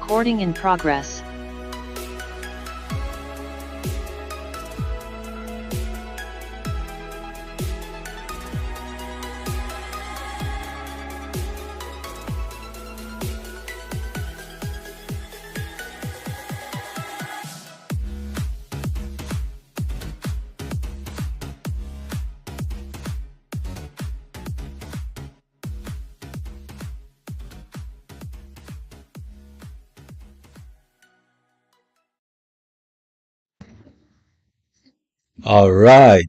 Recording in progress. All right.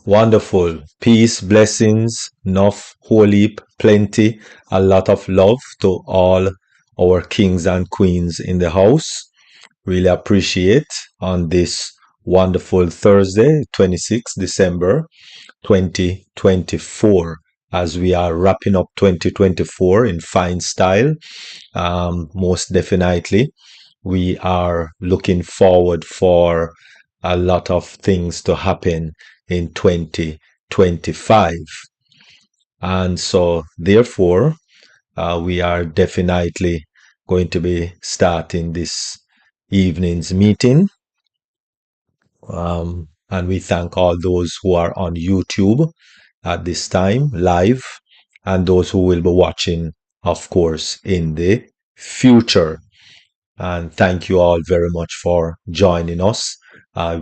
Wonderful. Peace, blessings, enough, whole heap, plenty, a lot of love to all our kings and queens in the house. Really appreciate on this wonderful Thursday, 26th December 2024, as we are wrapping up 2024 in fine style. Most definitely, we are looking forward for a lot of things to happen in 2025. And so, therefore, we are definitely going to be starting this evening's meeting. And we thank all those who are on YouTube at this time, live, and those who will be watching, of course, in the future. And thank you all very much for joining us.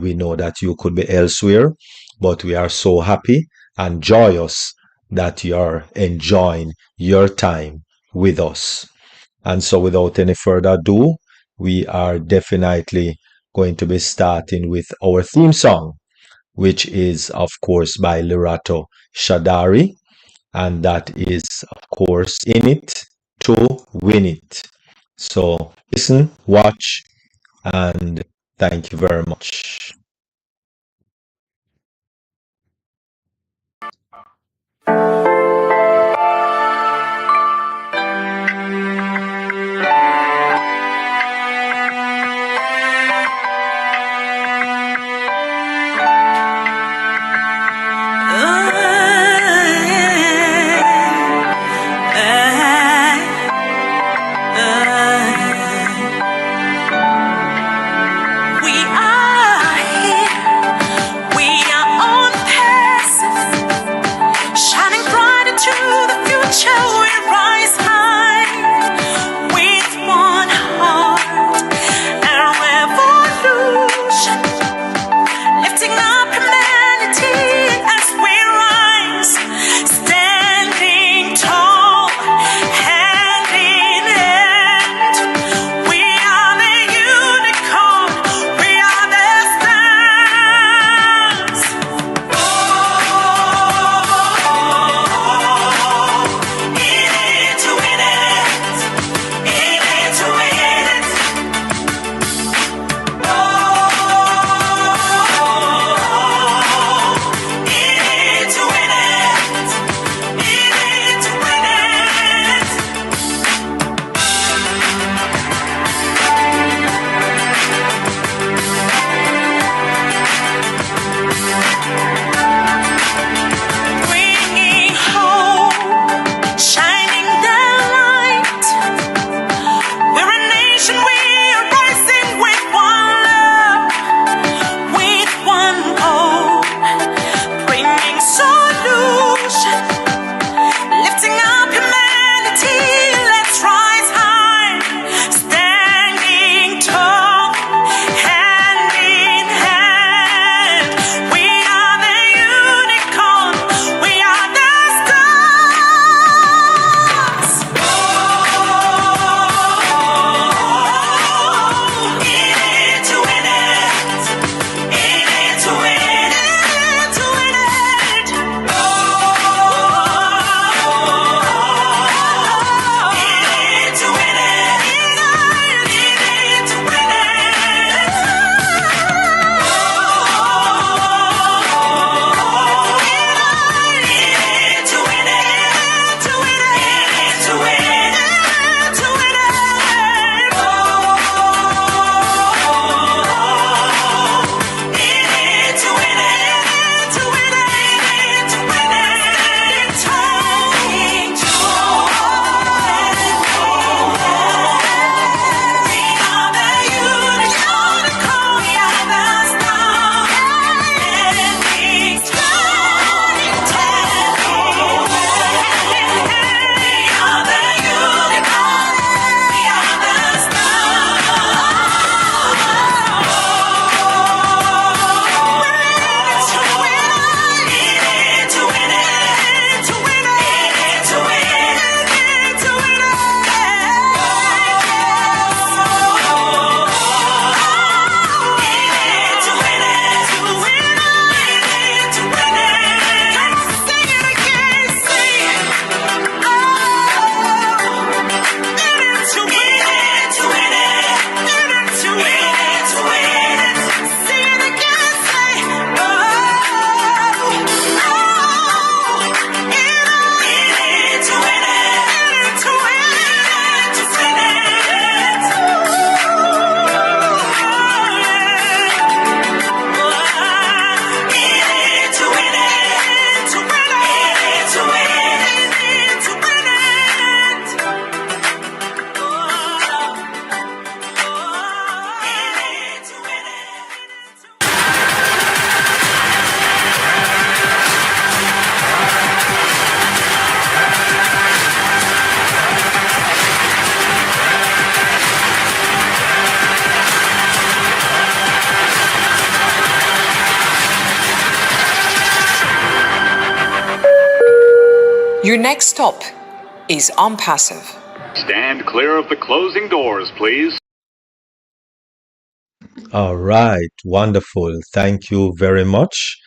We know that you could be elsewhere, but we are so happy and joyous that you're enjoying your time with us. And so, without any further ado, we are definitely going to be starting with our theme song, which is, of course, by Lirato Shadari. And that is, of course, In It to Win It. So listen, watch, and thank you very much. Shining bright Your next stop is on passive. Stand clear of the closing doors, please. All right, wonderful. Thank you very much,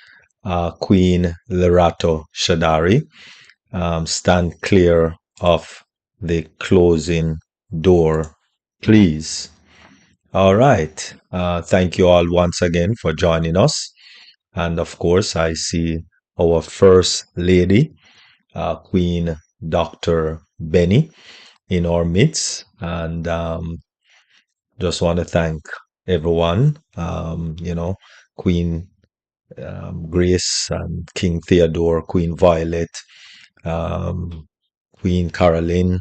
Queen Lerato Shadari. Stand clear of the closing door, please. All right. Thank you all once again for joining us. And of course, I see our First Lady, Queen Dr. Benny, in our midst. And just want to thank everyone, Queen Grace and King Theodore, Queen Violet, um, Queen Caroline,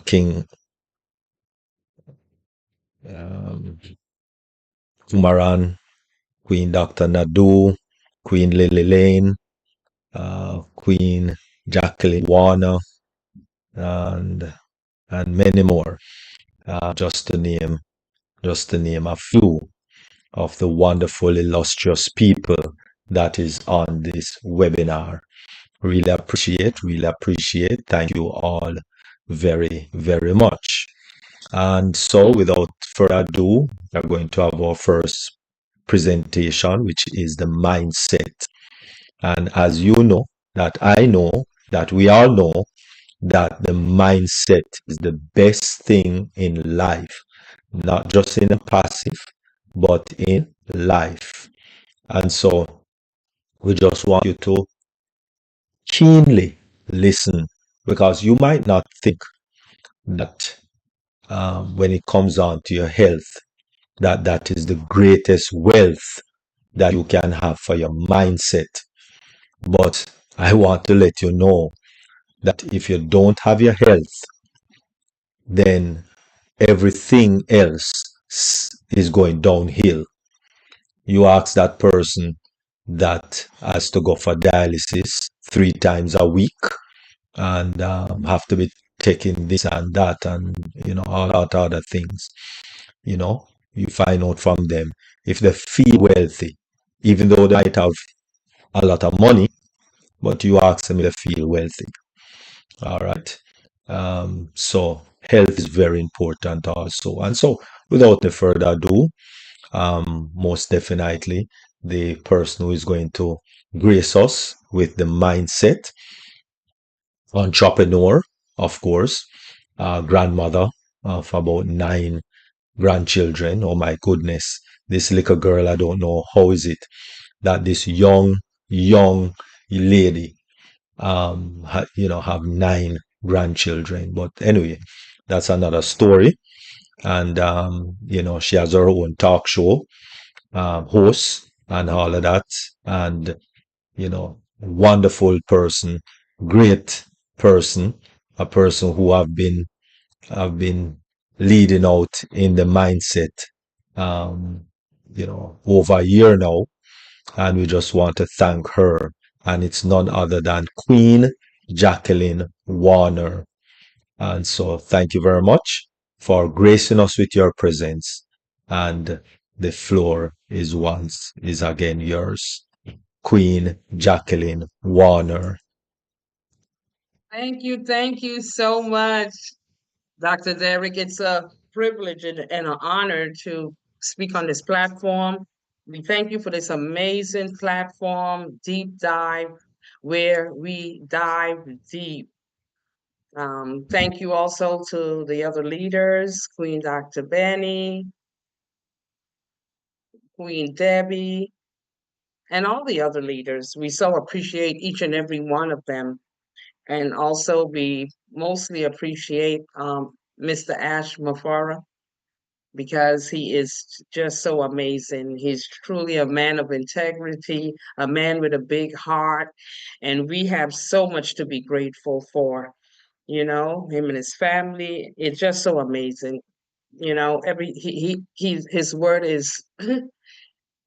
King um, Umaran, Queen Dr. Nadu, Queen Lily Lane, Queen Jacqueline Warner, and many more. Just to name a few of the wonderful, illustrious people that is on this webinar. Really appreciate. Thank you all very, very much. And so, without further ado, we're going to have our first presentation, which is the mindset. And as you know, that I know, that we all know, that the mindset is the best thing in life, not just in a passive, but in life. And so we just want you to keenly listen, because you might not think that when it comes on to your health, that is the greatest wealth that you can have for your mindset. But I want to let you know that if you don't have your health, then everything else is going downhill. You ask that person that has to go for dialysis 3 times a week and have to be taking this and that and all that other things. You find out from them if they feel wealthy, even though they might have a lot of money, but you ask them if they feel wealthy. All right. So health is very important also. And so without any further ado, most definitely the person who is going to grace us with the mindset, entrepreneur, of course, grandmother of about 9 grandchildren. Oh my goodness, this little girl, I don't know how is it that this young lady have 9 grandchildren. But anyway, that's another story. And she has her own talk show, host and all of that. And wonderful person, great person, a person who have been leading out in the mindset, um, over a year now, and we just want to thank her. And it's none other than Queen Jacqueline Warner. And so thank you very much for gracing us with your presence. And the floor is again yours. Queen Jacqueline Warner. Thank you so much, Dr. Derek. It's a privilege and an honor to speak on this platform. We thank you for this amazing platform, Deep Dive, where we dive deep. Thank you also to the other leaders, Queen Dr. Benny, Queen Debbie, and all the other leaders. We so appreciate each and every one of them. And also we mostly appreciate Mr. Ash Mafara, because he is just so amazing. He's truly a man of integrity, a man with a big heart, and we have so much to be grateful for. Him and his family. It's just so amazing. Every his word is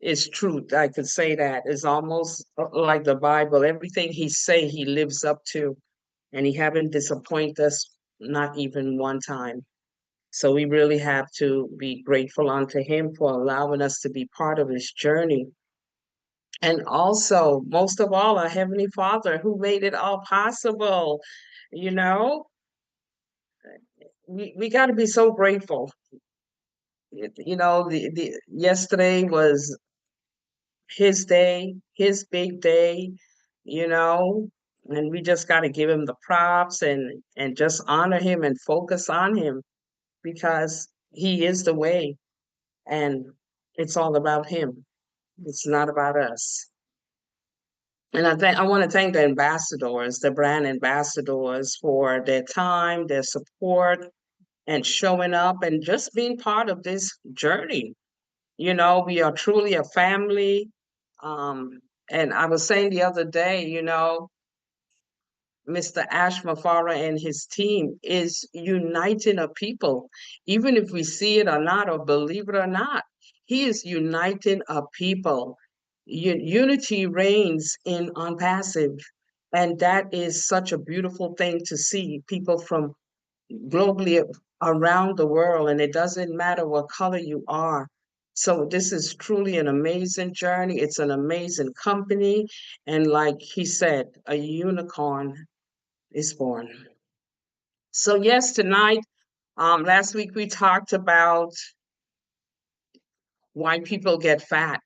is truth. I could say that. It's almost like the Bible. Everything he say, he lives up to, and he haven't disappointed us not even one time. So we really have to be grateful unto him for allowing us to be part of his journey. And also, most of all, our Heavenly Father who made it all possible. You know, we got to be so grateful. You know, the yesterday was his day, his big day, you know, and we just got to give him the props and just honor him and focus on him because he is the way and it's all about him. It's not about us. And I want to thank the ambassadors, the brand ambassadors for their time, their support, and showing up and just being part of this journey. You know, we are truly a family. Um, and I was saying the other day, you know, Mr. Ash Mafara and his team is uniting a people, even if we see it or not, or believe it or not. He is uniting a people. Unity reigns in on passive, and that is such a beautiful thing to see. People from globally around the world, and it doesn't matter what color you are. So this is truly an amazing journey. It's an amazing company, and like he said, a unicorn is born. So yes, tonight, last week we talked about why people get fat.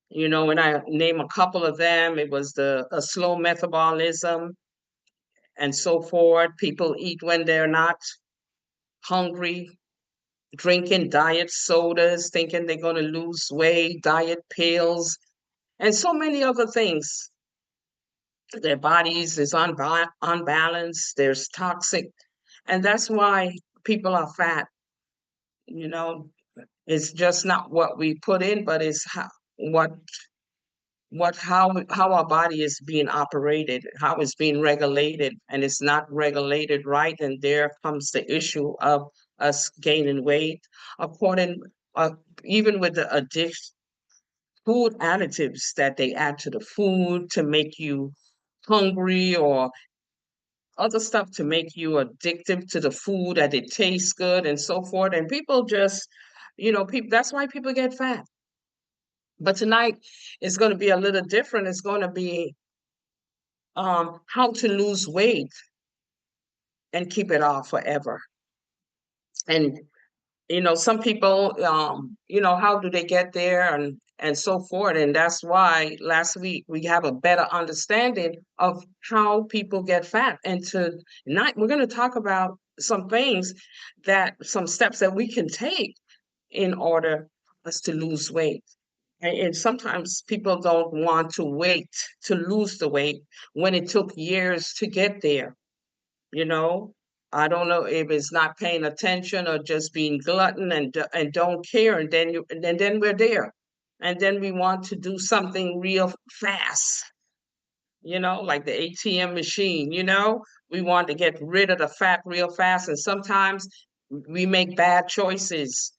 You know, and I name a couple of them. It was the a slow metabolism and so forth. People eat when they're not hungry, drinking diet sodas, thinking they're going to lose weight, diet pills, and so many other things. Their bodies is unbalanced. There's toxic, and that's why people are fat. You know, it's just not what we put in, but it's how our body is being operated, how it's being regulated, and it's not regulated right, and there comes the issue of us gaining weight according uh, even with the addiction food additives that they add to the food to make you hungry or other stuff to make you addictive to the food that it tastes good and so forth, and people just people, that's why people get fat. But tonight is going to be a little different. It's going to be how to lose weight and keep it off forever. And some people, how do they get there and so forth. And that's why last week we have a better understanding of how people get fat. And tonight we're going to talk about some things some steps that we can take in order us to lose weight. And sometimes people don't want to wait to lose the weight when it took years to get there. You know, I don't know if it's not paying attention or just being glutton and don't care, and then we're there, and then we want to do something real fast. Like the ATM machine. We want to get rid of the fat real fast, and sometimes we make bad choices.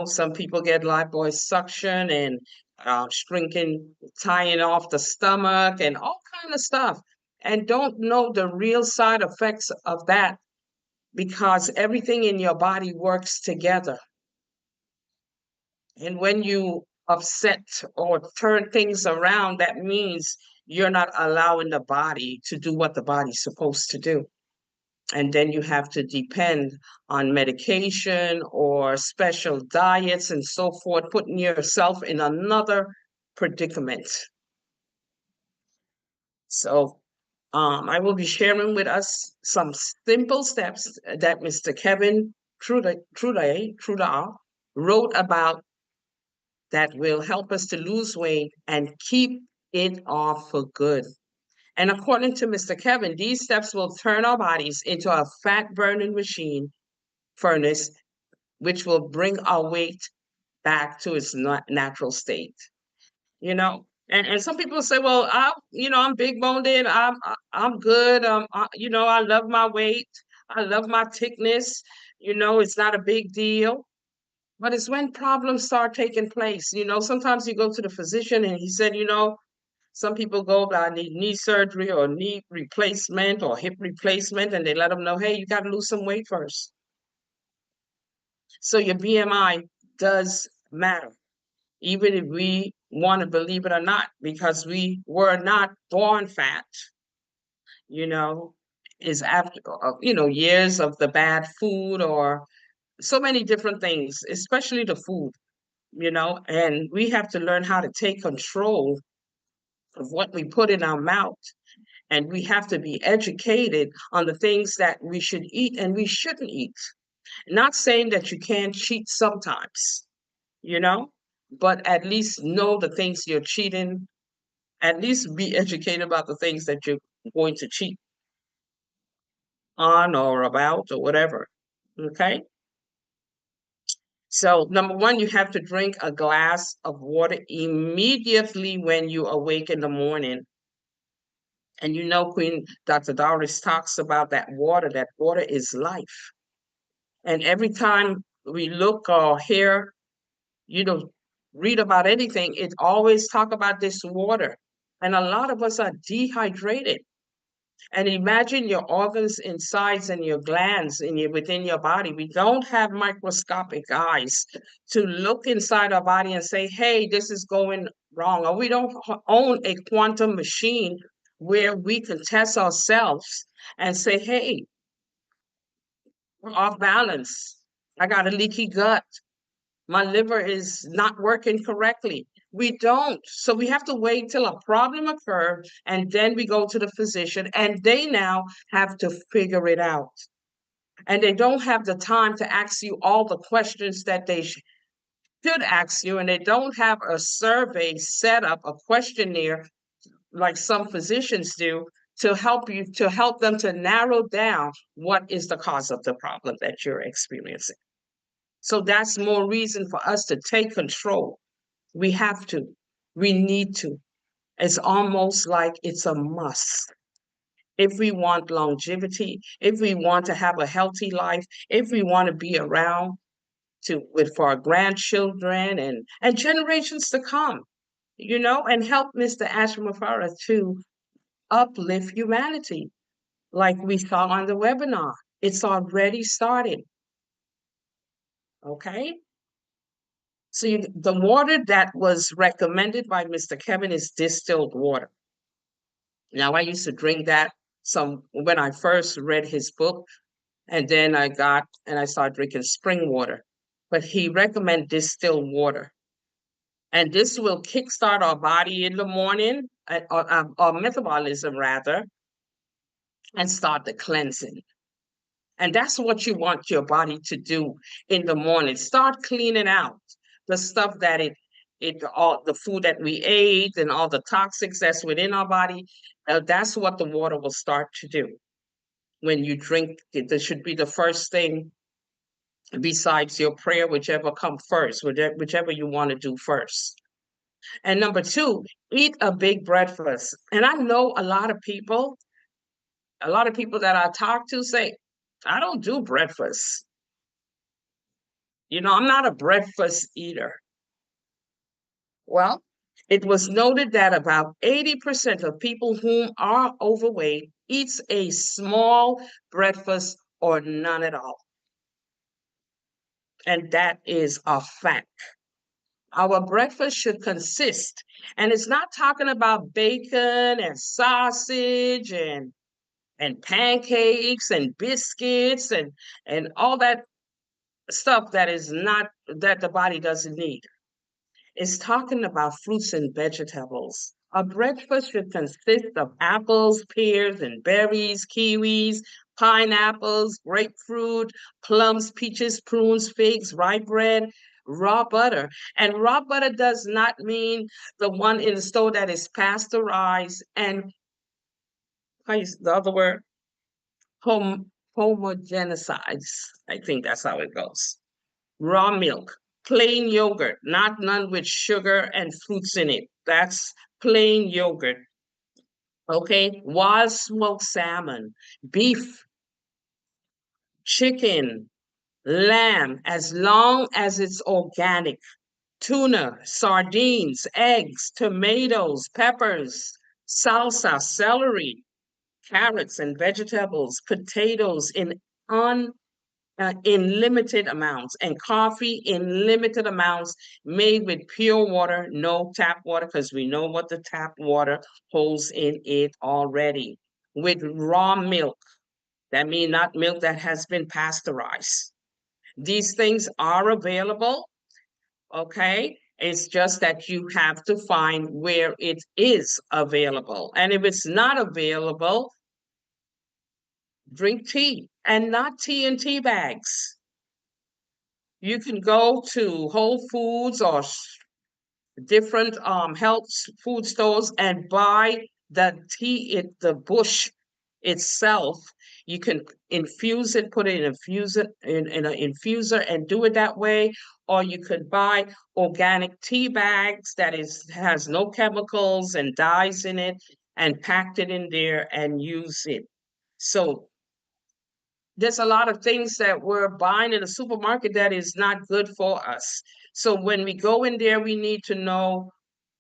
Some people get liposuction and shrinking, tying off the stomach, and all kind of stuff, and don't know the real side effects of that because everything in your body works together. And when you upset or turn things around, that means you're not allowing the body to do what the body's supposed to do. And then you have to depend on medication or special diets and so forth, putting yourself in another predicament. So I will be sharing with us some simple steps that Mr. Kevin Trudeau wrote about that will help us to lose weight and keep it off for good. And according to Mr. Kevin, these steps will turn our bodies into a fat burning machine furnace, which will bring our weight back to its natural state. And some people say, well, I'm big boned in, I'm good. I love my weight. I love my thickness. It's not a big deal. But it's when problems start taking place. Sometimes you go to the physician and he said, some people go, I need knee surgery or knee replacement or hip replacement, and they let them know, hey, you got to lose some weight first. So your BMI does matter. Even if we want to believe it or not, because we were not born fat, you know, is after, years of the bad food or so many different things, especially the food, and we have to learn how to take control of what we put in our mouth. And we have to be educated on the things that we should eat and we shouldn't eat. Not saying that you can't cheat sometimes, you know, but at least know the things you're cheating. At least be educated about the things that you're going to cheat on or about or whatever. Okay. So, number one, you have to drink a glass of water immediately when you awake in the morning. And Queen Dr. Doris talks about that water is life. And every time we look or hear, read about anything, it always talk about this water. And a lot of us are dehydrated. And imagine your organs insides and your glands within your body. We don't have microscopic eyes to look inside our body and say, hey, this is going wrong. Or we don't own a quantum machine where we can test ourselves and say, hey, we're off balance. I got a leaky gut. My liver is not working correctly. We don't. So we have to wait till a problem occurs, and then we go to the physician, and they now have to figure it out. And they don't have the time to ask you all the questions that they should ask you, and they don't have a survey set up, a questionnaire, like some physicians do, to help them to narrow down what is the cause of the problem that you're experiencing. So that's more reason for us to take control. We have to. We need to. It's almost like it's a must. If we want longevity, if we want to have a healthy life, if we want to be around for our grandchildren and generations to come, and help Mr. Ashramafara to uplift humanity, like we saw on the webinar. It's already started. Okay? So the water that was recommended by Mr. Kevin is distilled water. Now, I used to drink that when I first read his book, and then I started drinking spring water. But he recommended distilled water. And this will kickstart our body in the morning, our metabolism rather, and start the cleansing. And that's what you want your body to do in the morning. Start cleaning out the stuff that all the food that we ate and all the toxics that's within our body. That's what the water will start to do. When you drink it, this should be the first thing besides your prayer, whichever come first, whichever you want to do first. And number two, eat a big breakfast. And I know a lot of people that I talk to say, I don't do breakfast. I'm not a breakfast eater. Well, it was noted that about 80% of people who are overweight eats a small breakfast or none at all. And that is a fact. Our breakfast should consist, and it's not talking about bacon and sausage and pancakes and biscuits and all that stuff that the body doesn't need. It's talking about fruits and vegetables. A breakfast should consist of apples, pears, and berries, kiwis, pineapples, grapefruit, plums, peaches, prunes, figs, rye bread, raw butter. And raw butter does not mean the one in the store that is pasteurized and, the other word, homogenized. I think that's how it goes. Raw milk, plain yogurt, not none with sugar and fruits in it. That's plain yogurt. Okay, wild smoked salmon, beef, chicken, lamb, as long as it's organic, tuna, sardines, eggs, tomatoes, peppers, salsa, celery, carrots and vegetables, potatoes in in limited amounts, and coffee in limited amounts, made with pure water, no tap water, because we know what the tap water holds in it already. With raw milk, that means not milk that has been pasteurized. These things are available, okay? It's just that you have to find where it is available. And if it's not available, drink tea, and not tea in tea bags. You can go to Whole Foods or different health food stores and buy the tea, the bush itself. You can infuse it, put it in in an infuser and do it that way. Or you could buy organic tea bags that has no chemicals and dyes in it, and packed it in there and use it. So there's a lot of things that we're buying in a supermarket that is not good for us. So when we go in there, we need to know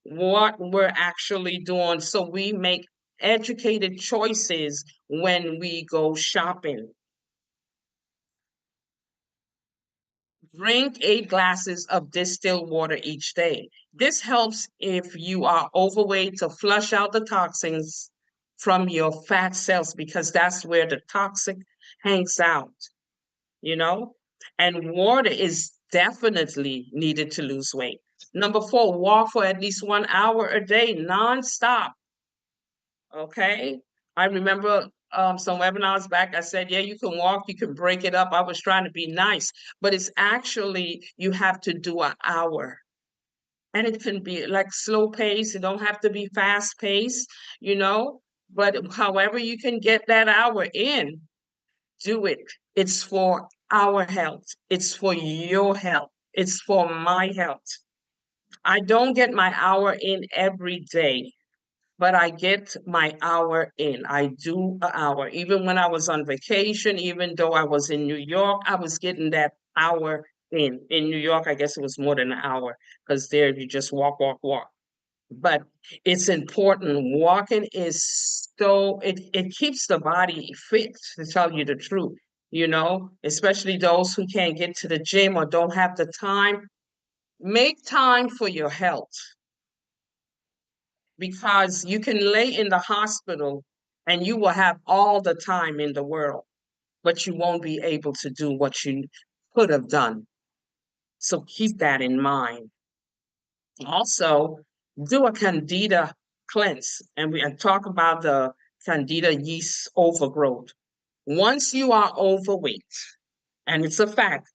what we're actually doing so we make educated choices when we go shopping. Drink 8 glasses of distilled water each day. This helps if you are overweight to flush out the toxins from your fat cells, because that's where the toxic hangs out, you know? And water is definitely needed to lose weight. Number 4, walk for at least 1 hour a day, nonstop. Okay. I remember some webinars back, I said, yeah, you can walk, you can break it up. I was trying to be nice, but it's actually, you have to do an hour. And it can be like slow pace. It don't have to be fast pace, you know, but however you can get that hour in, do it. It's for our health. It's for your health. It's for my health. I don't get my hour in every day, but I get my hour in. I do an hour. Even when I was on vacation, even though I was in New York, I was getting that hour in. In New York, I guess it was more than an hour, because there you just walk, walk, walk. But it's important. Walking is it keeps the body fit, to tell you the truth, you know, especially those who can't get to the gym or don't have the time. Make time for your health, because you can lay in the hospital and you will have all the time in the world, but you won't be able to do what you could have done. So keep that in mind. Also, do a candida cleanse, and we talk about the candida yeast overgrowth. Once you are overweight, and it's a fact,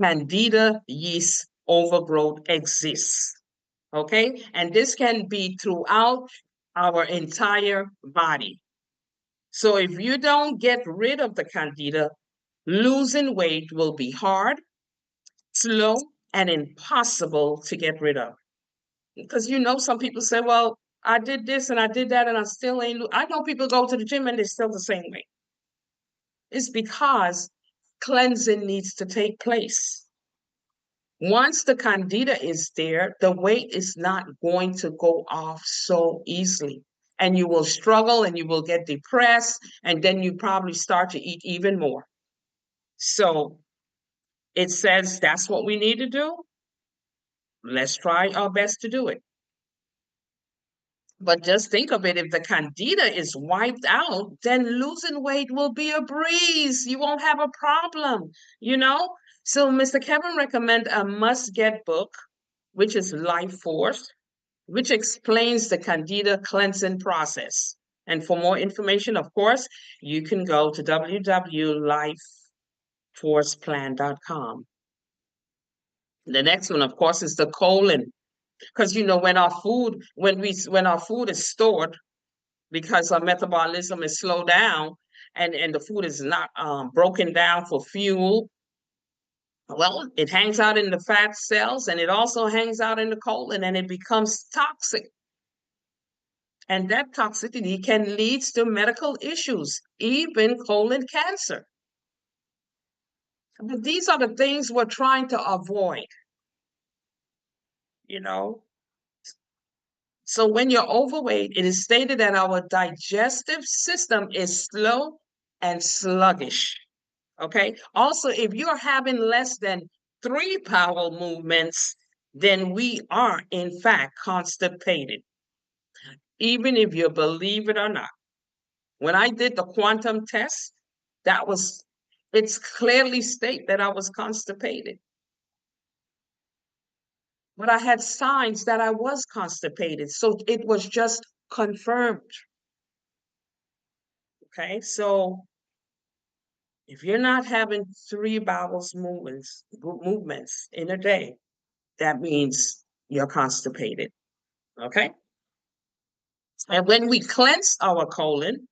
candida yeast overgrowth exists. Okay, and this can be throughout our entire body. So if you don't get rid of the candida, losing weight will be hard, slow, and impossible to get rid of. Because you know, some people say, well, I did this and I did that and I still ain't. I know people go to the gym and they're still the same way. It's because cleansing needs to take place. Once the candida is there, the weight is not going to go off so easily. And you will struggle and you will get depressed, and then you probably start to eat even more. So it says that's what we need to do. Let's try our best to do it. But just think of it, if the candida is wiped out, then losing weight will be a breeze. You won't have a problem, you know? So Mr. Kevin recommend a must-get book, which is Life Force, which explains the candida cleansing process. And for more information, of course, you can go to www.lifeforceplan.com. The next one, of course, is the colon, because you know, when our food is stored, because our metabolism is slowed down, and the food is not broken down for fuel, well, it hangs out in the fat cells, and it also hangs out in the colon, and it becomes toxic. And that toxicity can lead to medical issues, even colon cancer. But these are the things we're trying to avoid, you know. So when you're overweight, it is stated that our digestive system is slow and sluggish. Okay. Also, if you're having less than 3 bowel movements, then we are in fact constipated, even if you believe it or not. When I did the quantum test, it's clearly state that I was constipated. But I had signs that I was constipated, so it was just confirmed. Okay, so if you're not having 3 bowels movements in a day, that means you're constipated. Okay, and when we cleanse our colon,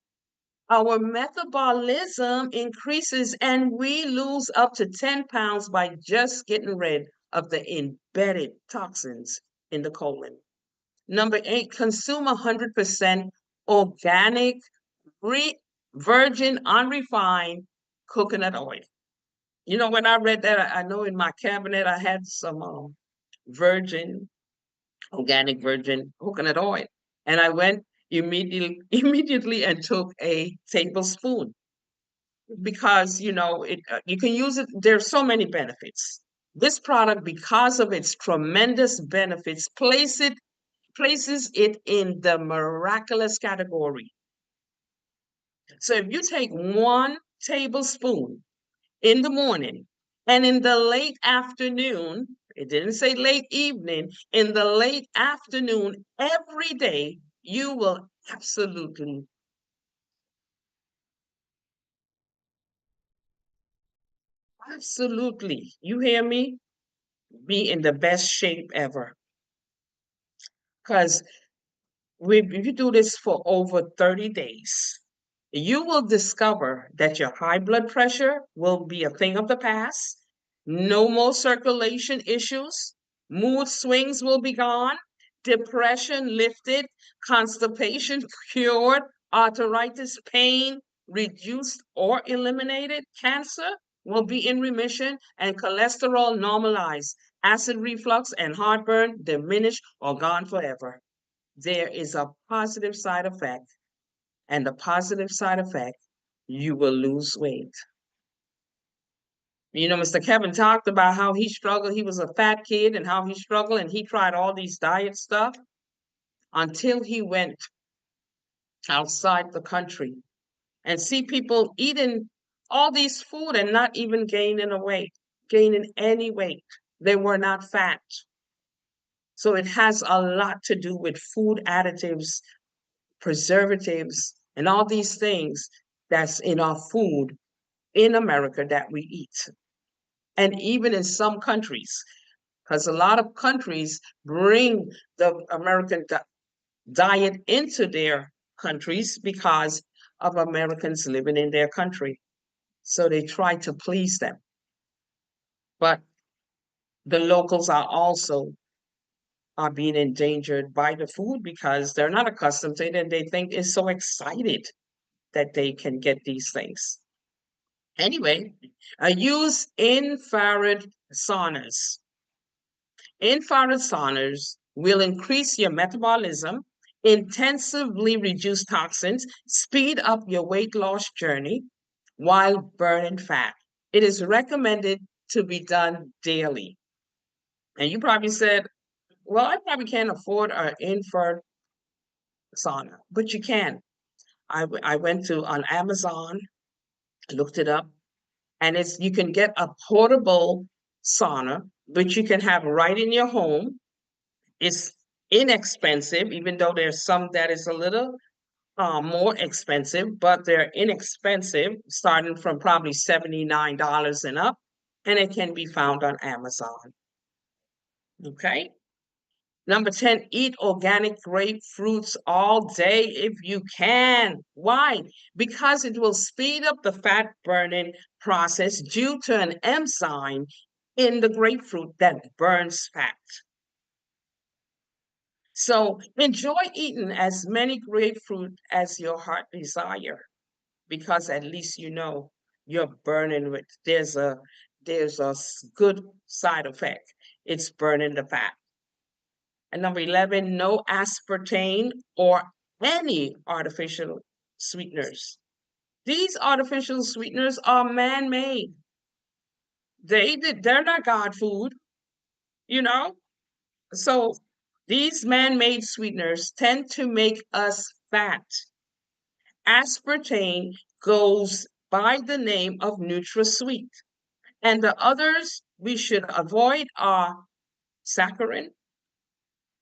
our metabolism increases and we lose up to 10 pounds by just getting rid of the embedded toxins in the colon. Number 8, consume 100% organic, virgin, unrefined coconut oil. You know, when I read that, I know in my cabinet I had some virgin, organic virgin coconut oil. And I went immediately and took a tablespoon because, you can use it. There's so many benefits. This product, because of its tremendous benefits, places it in the miraculous category. So if you take 1 tablespoon in the morning and in the late afternoon, it didn't say late evening, in the late afternoon every day, you will absolutely you hear me, be in the best shape ever. Because if you do this for over 30 days, you will discover that your high blood pressure will be a thing of the past. No more circulation issues. Mood swings will be gone. Depression lifted. Constipation cured. Arthritis pain reduced or eliminated. Cancer will be in remission and cholesterol normalized. Acid reflux and heartburn diminished or gone forever. There is a positive side effect, and the positive side effect, you will lose weight. Mr. Kevin talked about how he struggled. He was a fat kid and how he struggled, and he tried all these diet stuff until he went outside the country and see people eating all these food and not even gaining any weight. They were not fat. So it has a lot to do with food additives, preservatives, and all these things that's in our food in America that we eat. And even in some countries, because a lot of countries bring the American diet into their countries because of Americans living in their country. So they try to please them. But the locals are being endangered by the food because they're not accustomed to it and they think it's so excited that they can get these things. Anyway, use infrared saunas. Infrared saunas will increase your metabolism, intensively reduce toxins, speed up your weight loss journey while burning fat. It is recommended to be done daily. And you probably said, well, I probably can't afford an infrared sauna, but you can. I went on Amazon, looked it up, and you can get a portable sauna, which you can have right in your home. It's inexpensive, even though there's some that is a little more expensive, but they're inexpensive, starting from probably $79 and up, and it can be found on Amazon. Okay. Number 10, eat organic grapefruits all day if you can. Why? Because it will speed up the fat burning process due to an enzyme in the grapefruit that burns fat. So enjoy eating as many grapefruit as your heart desire, because at least you're burning with, there's a good side effect. It's burning the fat. And number 11, no aspartame or any artificial sweeteners. These artificial sweeteners are man-made. They're not God food, you know? So these man-made sweeteners tend to make us fat. Aspartame goes by the name of NutraSweet. And the others we should avoid are saccharin,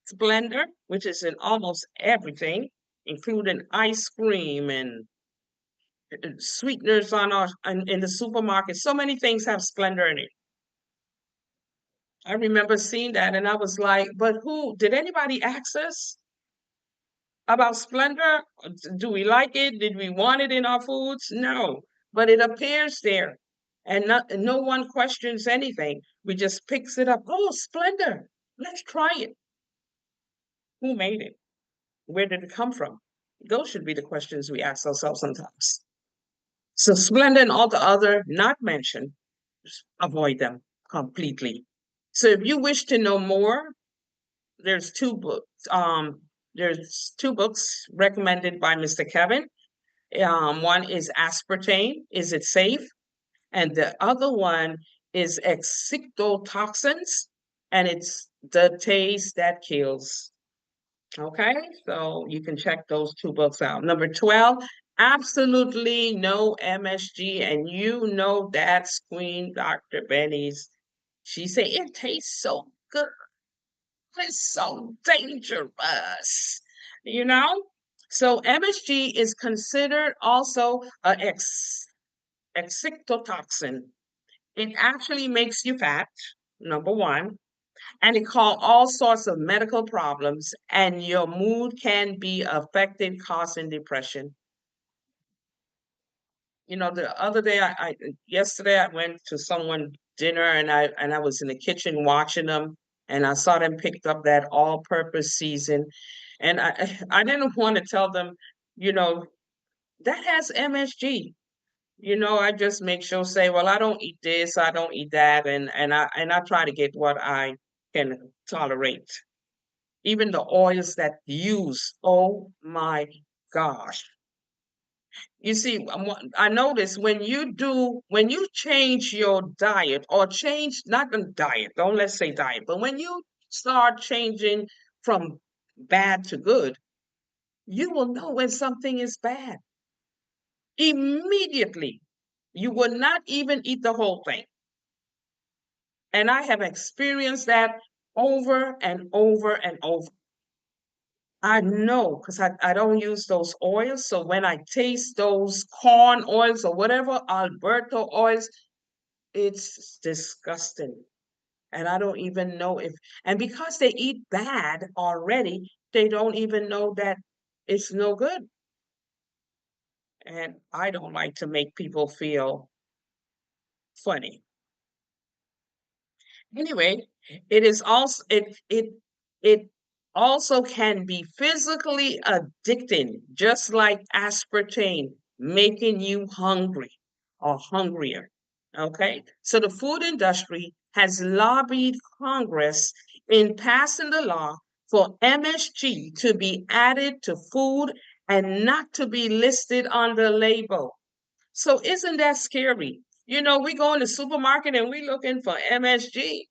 Splendor, which is in almost everything, including ice cream and sweeteners in the supermarket. So many things have Splendor in it. I remember seeing that and I was like, but did anybody ask us about Splendor? Do we like it? Did we want it in our foods? No, but it appears there and no one questions anything. We just picks it up. Oh, Splendor, let's try it. Who made it? Where did it come from? Those should be the questions we ask ourselves sometimes. So Splendor and all the other not mentioned, avoid them completely. So if you wish to know more, there's two books. There's two books recommended by Mr. Kevin. One is Aspartame, Is It Safe? And the other one is Excitotoxins, and it's The Taste That Kills. Okay, so you can check those two books out. Number 12, absolutely no MSG, and you know that's Queen Dr. Benny's. She said it tastes so good. It's so dangerous, you know? So MSG is considered also a excitotoxin. It actually makes you fat, number one, and it cause all sorts of medical problems, and your mood can be affected, causing depression. You know, the other day, yesterday, I went to someone dinner, and I was in the kitchen watching them, and I saw them picked up that all-purpose season, and I didn't want to tell them, you know, that has MSG. You know, I just make sure say, well, I don't eat this, I don't eat that, and I try to get what I can tolerate. Even the oils that use, oh my gosh. You see, I notice when you change your diet or change, not the diet, don't let's say diet, but when you start changing from bad to good, you will know when something is bad. Immediately, you will not even eat the whole thing. And I have experienced that over and over and over. I know because I don't use those oils. So when I taste those corn oils or whatever, Alberto oils, it's disgusting. And I don't even know and because they eat bad already, they don't even know that it's no good. And I don't like to make people feel funny. Anyway, it also can be physically addicting, just like aspartame, making you hungry or hungrier. Okay, so the food industry has lobbied Congress in passing the law for MSG to be added to food and not to be listed on the label. So isn't that scary? You know, we go in the supermarket and we looking for MSG.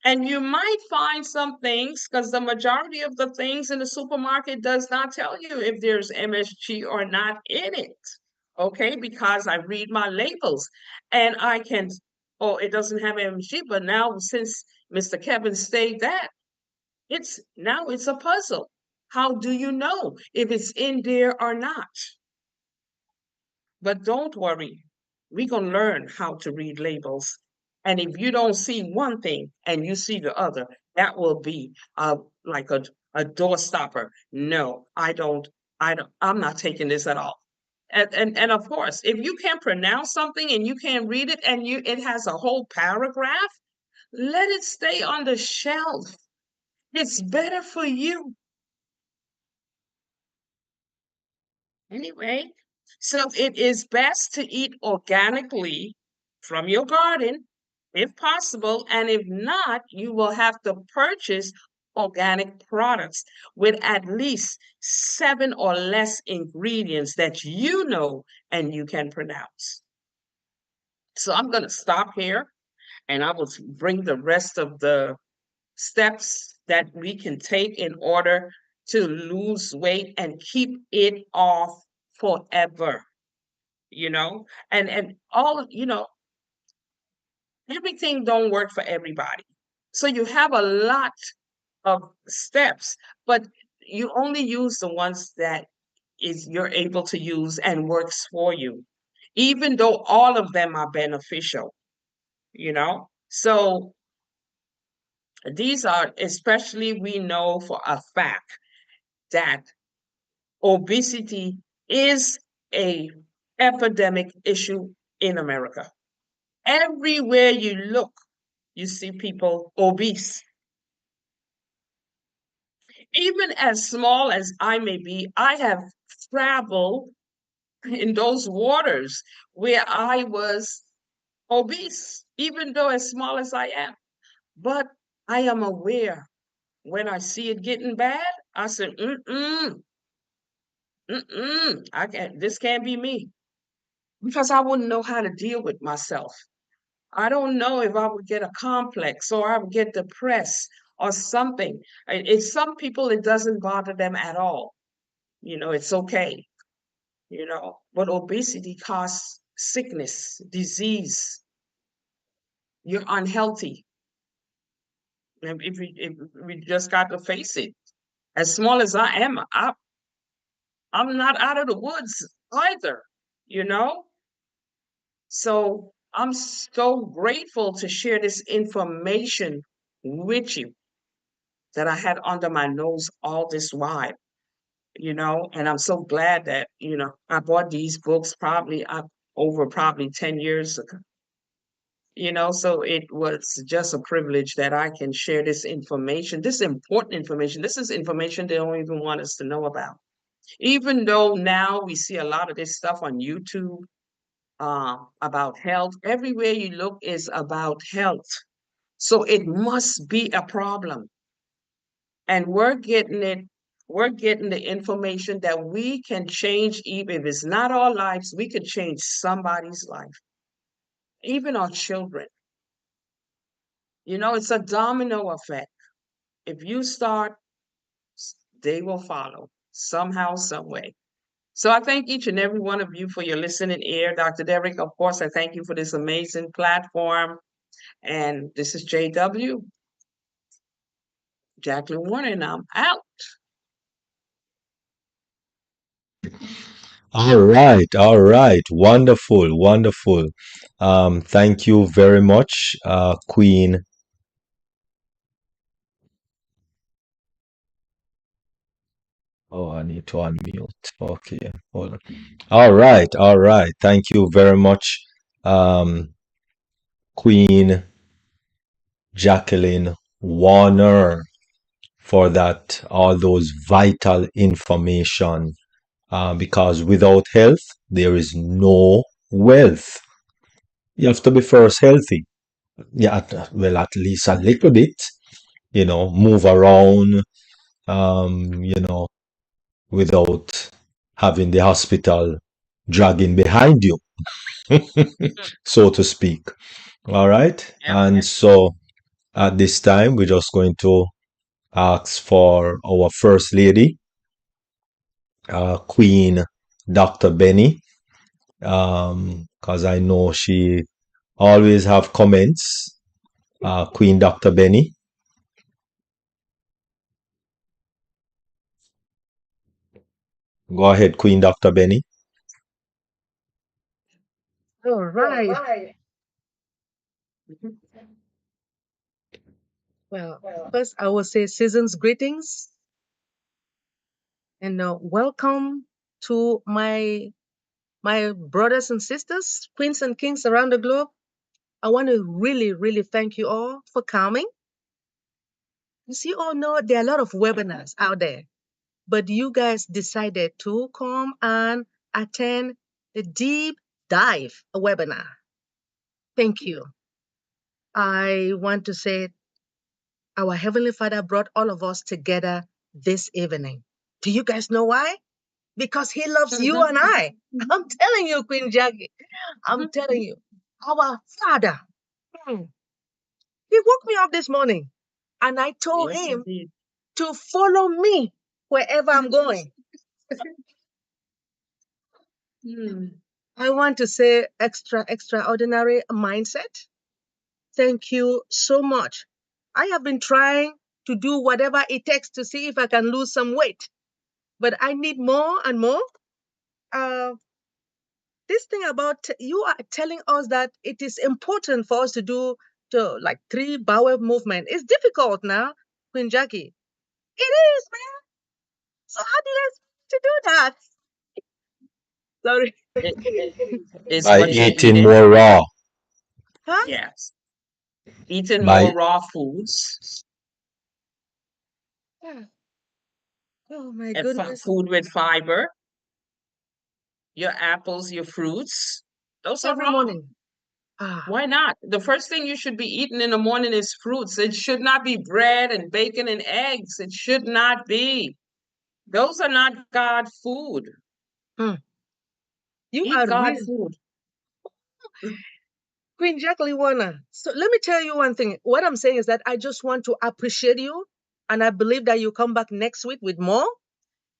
And you might find some things because the majority of the things in the supermarket does not tell you if there's MSG or not in it. Okay, because I read my labels and I can, oh, it doesn't have MSG, but now since Mr. Kevin stated that, it's a puzzle. How do you know if it's in there or not? But don't worry, we're going to learn how to read labels. And if you don't see one thing and you see the other, that will be like a door stopper. No, I'm not taking this at all. And of course, if you can't pronounce something and you can't read it and it has a whole paragraph, let it stay on the shelf. It's better for you. Anyway, so it is best to eat organically from your garden if possible. And if not, you will have to purchase organic products with at least 7 or less ingredients that you know and you can pronounce. So I'm going to stop here and I will bring the rest of the steps that we can take in order to lose weight and keep it off forever, and all, everything don't work for everybody. So you have a lot of steps, but you only use the ones that is you're able to use and works for you, even though all of them are beneficial, So these are, especially we know for a fact that obesity is a epidemic issue in America. Everywhere you look, you see people obese. Even as small as I may be, I have traveled in those waters where I was obese, even though as small as I am. But I am aware when I see it getting bad, I said, I can't, this can't be me. Because I wouldn't know how to deal with myself. I don't know if I would get a complex or I would get depressed or something. It's some people, it doesn't bother them at all. It's okay, but obesity causes sickness, disease. You're unhealthy. And if we just got to face it, as small as I am, I'm not out of the woods either, you know? So I'm so grateful to share this information with you that I had under my nose all this while, and I'm so glad that, I bought these books probably over probably 10 years ago, so it was just a privilege that I can share this information, this important information. This is information they don't even want us to know about. Even though now we see a lot of this stuff on YouTube, about health. Everywhere you look is about health. So it must be a problem. And we're getting the information that we can change, even if it's not our lives, we could change somebody's life, even our children. It's a domino effect. If you start, they will follow somehow, some way. So I thank each and every one of you for your listening ear. Dr. Derek, of course, I thank you for this amazing platform. And this is JW, Jacqueline Warner, and I'm out. All right. Wonderful, wonderful. Thank you very much, Queen. Oh, I need to unmute. Okay, hold on. All right. Thank you very much, Queen Jacqueline Warner, for that, all those vital information. Because without health, there is no wealth. You have to be first healthy. Yeah, well, at least a little bit, move around, you know, without having the hospital dragging behind you, so to speak. All right. Yep. And so at this time, we're just going to ask for our First Lady, Queen Dr. Benny, because I know she always have comments. Queen Dr. Benny. Go ahead, Queen Dr. Benny. All right. Well, first I will say season's greetings and welcome to my brothers and sisters, queens and kings around the globe. I want to really, really thank you all for coming. As you all know, there are a lot of webinars out there, but you guys decided to come and attend the deep dive webinar. Thank you. I want to say our Heavenly Father brought all of us together this evening. Do you guys know why? Because He loves you and I. I'm telling you, Queen Jackie, I'm telling you, our Father, He woke me up this morning and I told Yes, Him indeed. to follow me wherever I'm going. I want to say extraordinary mindset. Thank you so much. I have been trying to do whatever it takes to see if I can lose some weight, but I need more and more. This thing about you are telling us that it is important for us to do like 3 bowel movement. It's difficult now, Queen Jackie. It is, man. So how do you expect to do that? Sorry. It's By what you're eating eating. more raw. Huh? Yes. Eating By more raw foods Yeah. Oh my and goodness. food with fiber, your apples, your fruits. Those are Every raw. morning. Ah, Why not? The first thing you should be eating in the morning is fruits. It should not be bread and bacon and eggs. It should not be. Those are not God food. mm. You Eat are God real. food. Queen Jacqueline Warner. So let me tell you one thing. What I'm saying is that I just want to appreciate you. And I believe that you come back next week with more.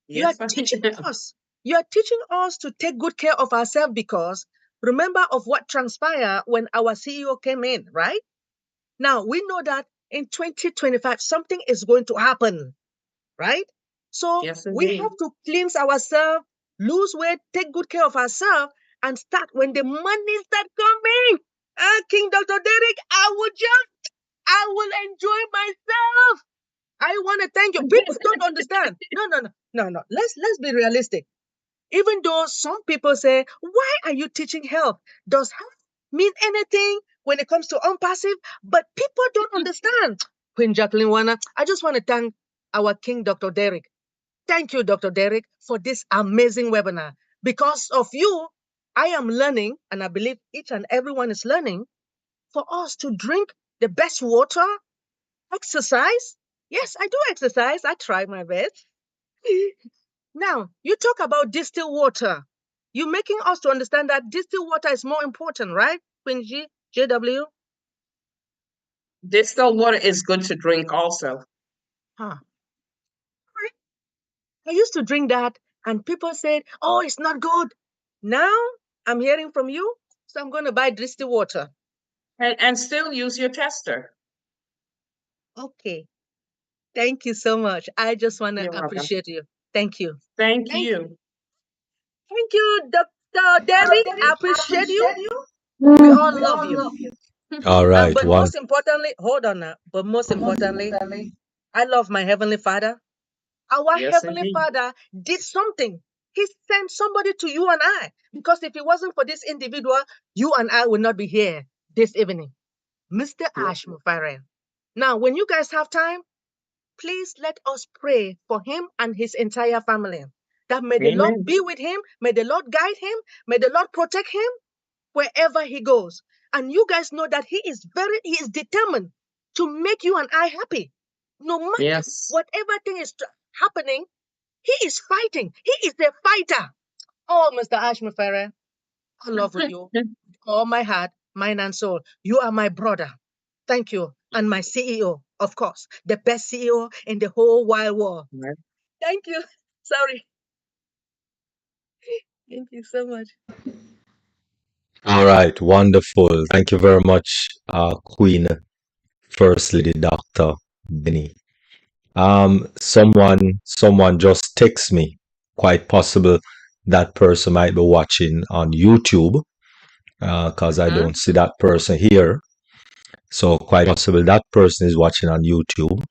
You are Yes, I teaching us. You are teaching us to take good care of ourselves because remember of what transpired when our CEO came in, right? Now we know that in 2025, something is going to happen, right? So Yes, we indeed. have to cleanse ourselves, lose weight, take good care of ourselves, and start when the money start coming. King Dr. Derek, I will enjoy myself. I want to thank you. People don't understand. No. Let's be realistic. Even though some people say, why are you teaching health? Does health mean anything when it comes to unpassive? But people don't understand. Queen Jacqueline Warner, I just want to thank our King Dr. Derek. Thank you, Dr. Derek, for this amazing webinar. Because of you, I am learning, and I believe each and everyone is learning, for us to drink the best water, exercise. Yes, I do exercise. I try my best. Now, you talk about distilled water. You're making us to understand that distilled water is more important, right? Queen JW? Distilled water is good to drink also. Huh. I used to drink that, and people said, oh, it's not good. Now, I'm hearing from you, so I'm going to buy distilled water. And still use your tester. Okay. Thank you so much. I just want to You're welcome. appreciate you. Thank you. Thank Thank, you. thank you, Dr. Derek. I appreciate you. We all love you. all right, But one. most importantly, hold on now. But most importantly, I love my Heavenly Father. Our Yes, Heavenly indeed. Father did something. He sent somebody to you and I. Because if it wasn't for this individual, you and I would not be here this evening. Mr. Yes. Ash Mufareh. Now, when you guys have time, please let us pray for him and his entire family. That may the Lord Amen. be with him, may the Lord guide him, may the Lord protect him wherever he goes. And you guys know that he is determined to make you and I happy. No matter Yes. whatever thing is happening, he is fighting. He is a fighter. Oh, Mr. Ashma Ferrer, I love you with all my heart, mind, and soul. You are my brother. Thank you. And my CEO, of course, the best CEO in the whole wide world. Right. Thank you. Sorry. Thank you so much. All right, wonderful. Thank you very much, Queen First Lady Dr. Benny. Someone just text me. Quite possible that person might be watching on YouTube, because I don't see that person here. So quite possible that person is watching on YouTube,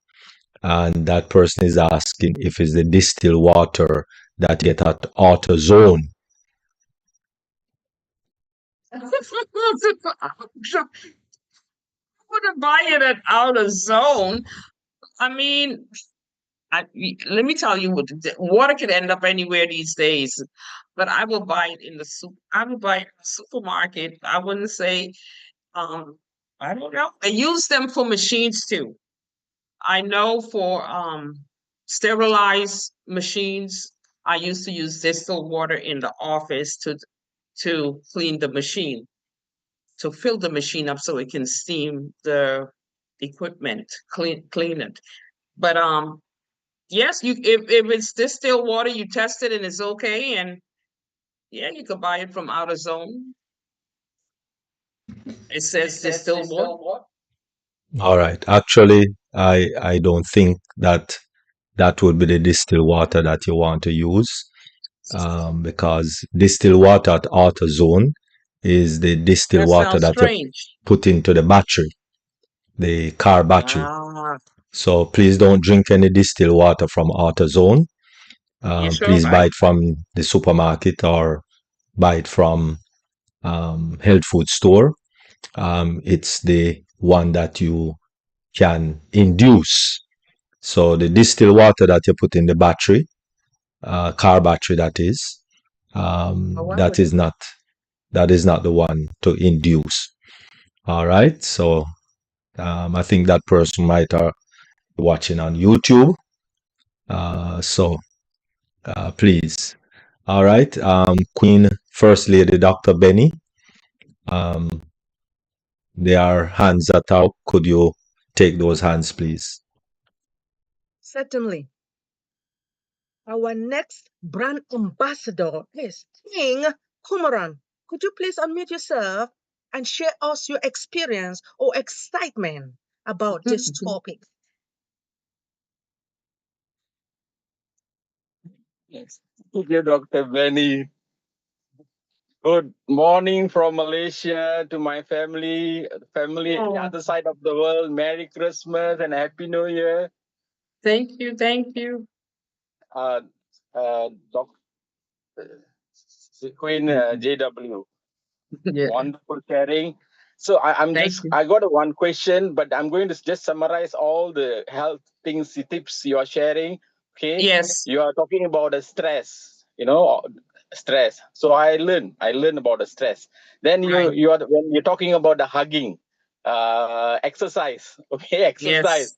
and that person is asking if it's the distilled water that you get at AutoZone. Wouldn't buy it at out of zone. I mean, let me tell you what water could end up anywhere these days. But I will buy it in the soup. I will buy it in the supermarket. I wouldn't say I don't know. They use them for machines too. I know for sterilized machines, I used to use distilled water in the office to clean the machine, to fill the machine up so it can steam the equipment, clean it. But yes, if it's distilled water, you test it and it's okay, and yeah, you could buy it from Outer Zone. It says distilled water. All right. Actually, I don't think that that would be the distilled water that you want to use, because distilled water at AutoZone is the distilled That water sounds that you strange. put into the battery, the car battery. Ah, So please don't drink any distilled water from AutoZone. you sure Please buy right? it from the supermarket or buy it from health food store. It's the one that you can induce. So the distilled water that you put in the battery, car battery that is, that is not the one to induce. All right. So I think that person might be watching on YouTube. So please. All right. Queen First Lady Dr. Benny. There are hands that are up. Could you take those hands, please? Certainly. Our next brand ambassador is King Kumaran. Could you please unmute yourself and share us your experience or excitement about this topic? Yes. Thank you, Dr. Benny. Good morning from Malaysia to my family, family on the other side of the world. Merry Christmas and Happy New Year. Thank you, thank you. Dr. Queen JW. Yeah, Wonderful sharing. So thank you. I got one question, but I'm going to just summarize all the health things, tips you are sharing. Okay. Yes, You are talking about the stress, stress. So I learned about the stress. Then right. you are when you're talking about the hugging, exercise. Okay, exercise, Yes.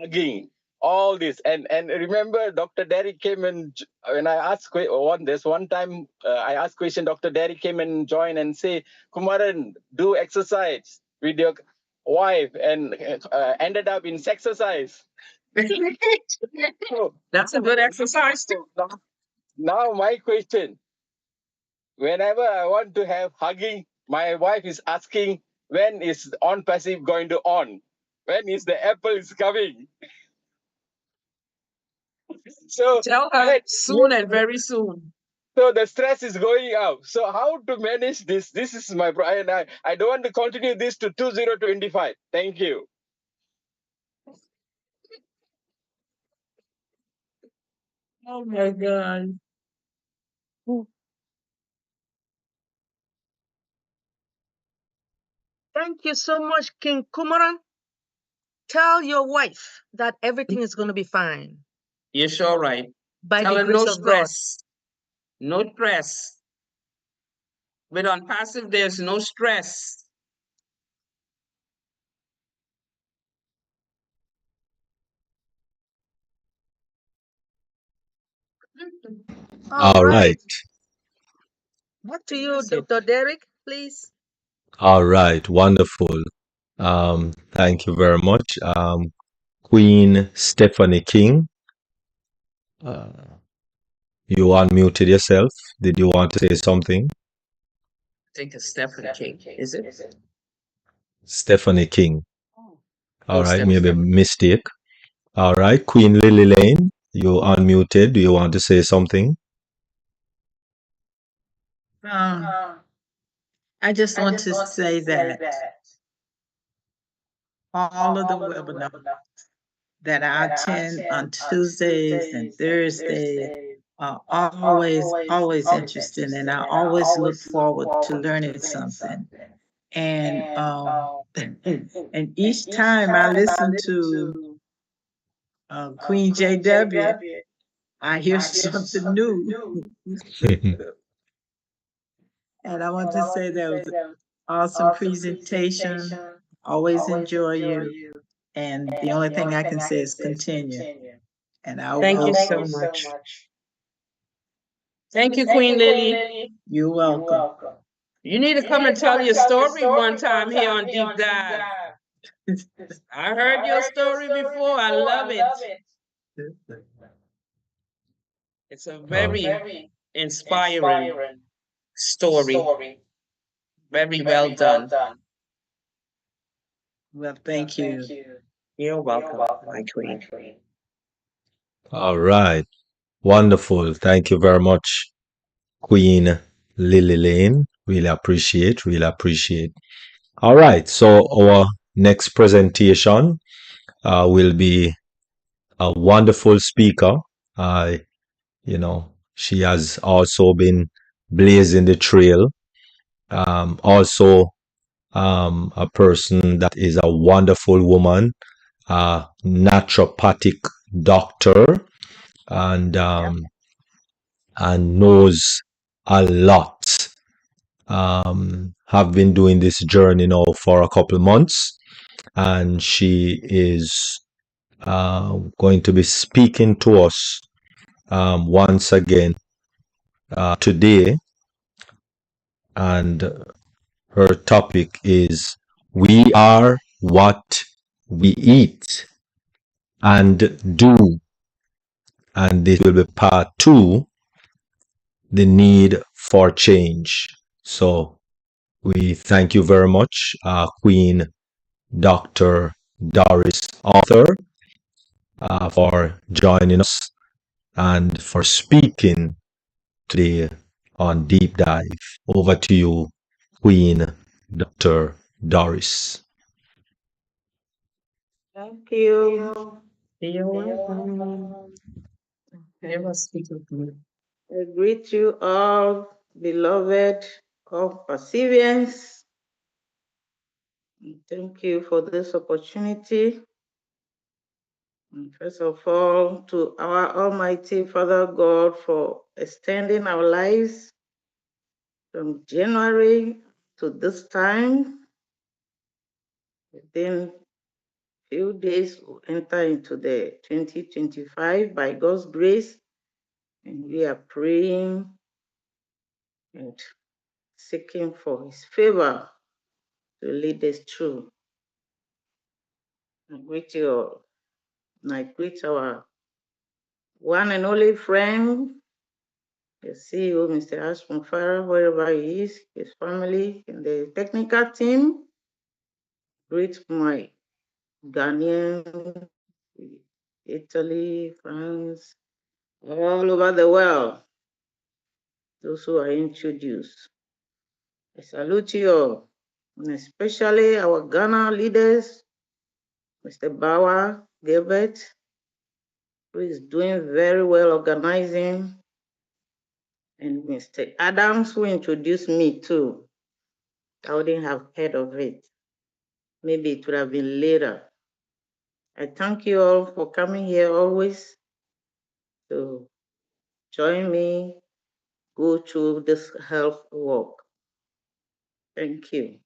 hugging, all this. And remember, Dr. Derry came and when I asked there's one time I asked question, Dr. Derry came and joined and say, Kumaran, do exercise with your wife, and ended up in sexercise. So That's a good exercise too. now my question, whenever I want to have hugging, my wife is asking, when is on passive going to on? When is the apple is coming? So Tell her soon and very soon. so the stress is going up. So how to manage this? This is my and I don't want to continue this to 2025. Thank you. Oh my God. Thank you so much, King Kumaran. Tell your wife that everything is going to be fine You're sure right. by Tell the her no grace of God. stress. No stress. But on passive, there's no stress. All All right. right. Back to you, That's it. Dr. Derek, please. All right. Wonderful. Thank you very much. Queen Stephanie King, you unmuted yourself. Did you want to say something? I think it's Stephanie King. Is it? Stephanie King. Oh, All right. Stephanie. Maybe a mistake. All right. Queen Lily Lane, you unmuted. Do you want to say something? I just want to say that all of the webinars that I attend on Tuesdays and Thursdays are always interesting, and I always look forward to learning something. And and each time I listen to Queen JW, I hear something new. And I want to say that was an awesome presentation. Always enjoy you. And the only thing I can say is continue. And I Thank will. you so much. Thank you, Queen Lily. You're welcome. You need to come and tell your story one time here on Deep Dive. I heard your story before. I love it. It's a very inspiring story. Very well done. Well, thank you. You're welcome, my queen. All right. Wonderful. Thank you very much, Queen Lily Lane. Really appreciate, really appreciate. All right. So our next presentation will be a wonderful speaker. Uh, she has also been blazing the trail. Also, a person that is a wonderful woman, a naturopathic doctor, and and knows a lot. Have been doing this journey now for a couple of months, and she is going to be speaking to us once again today, and her topic is "We are what we eat and do," and this will be part two, the need for change. So we thank you very much, Queen Dr. Doris, author, for joining us and for speaking today on Deep Dive. Over to you, Queen Dr. Doris. Thank you. You're welcome. Give us speaker, please. I greet you all, beloved of Perseverance. Thank you for this opportunity. And first of all, to our Almighty Father God for extending our lives from January to this time. Within few days, we'll enter into the 2025 by God's grace, and we are praying and seeking for His favor to lead us through. I greet you all. And I greet our one and only friend, the CEO, Mr. Ashton Farah, wherever he is, his family, and the technical team. Greet my Ghanaian, Italy, France, all over the world, those who are introduced. I salute you all, and especially our Ghana leaders, Mr. Bawa Gilbert, who is doing very well organizing, and Mr. Adams, who introduced me too. I wouldn't have heard of it. Maybe it would have been later. I thank you all for coming here always to join me, go through this health walk. Thank you.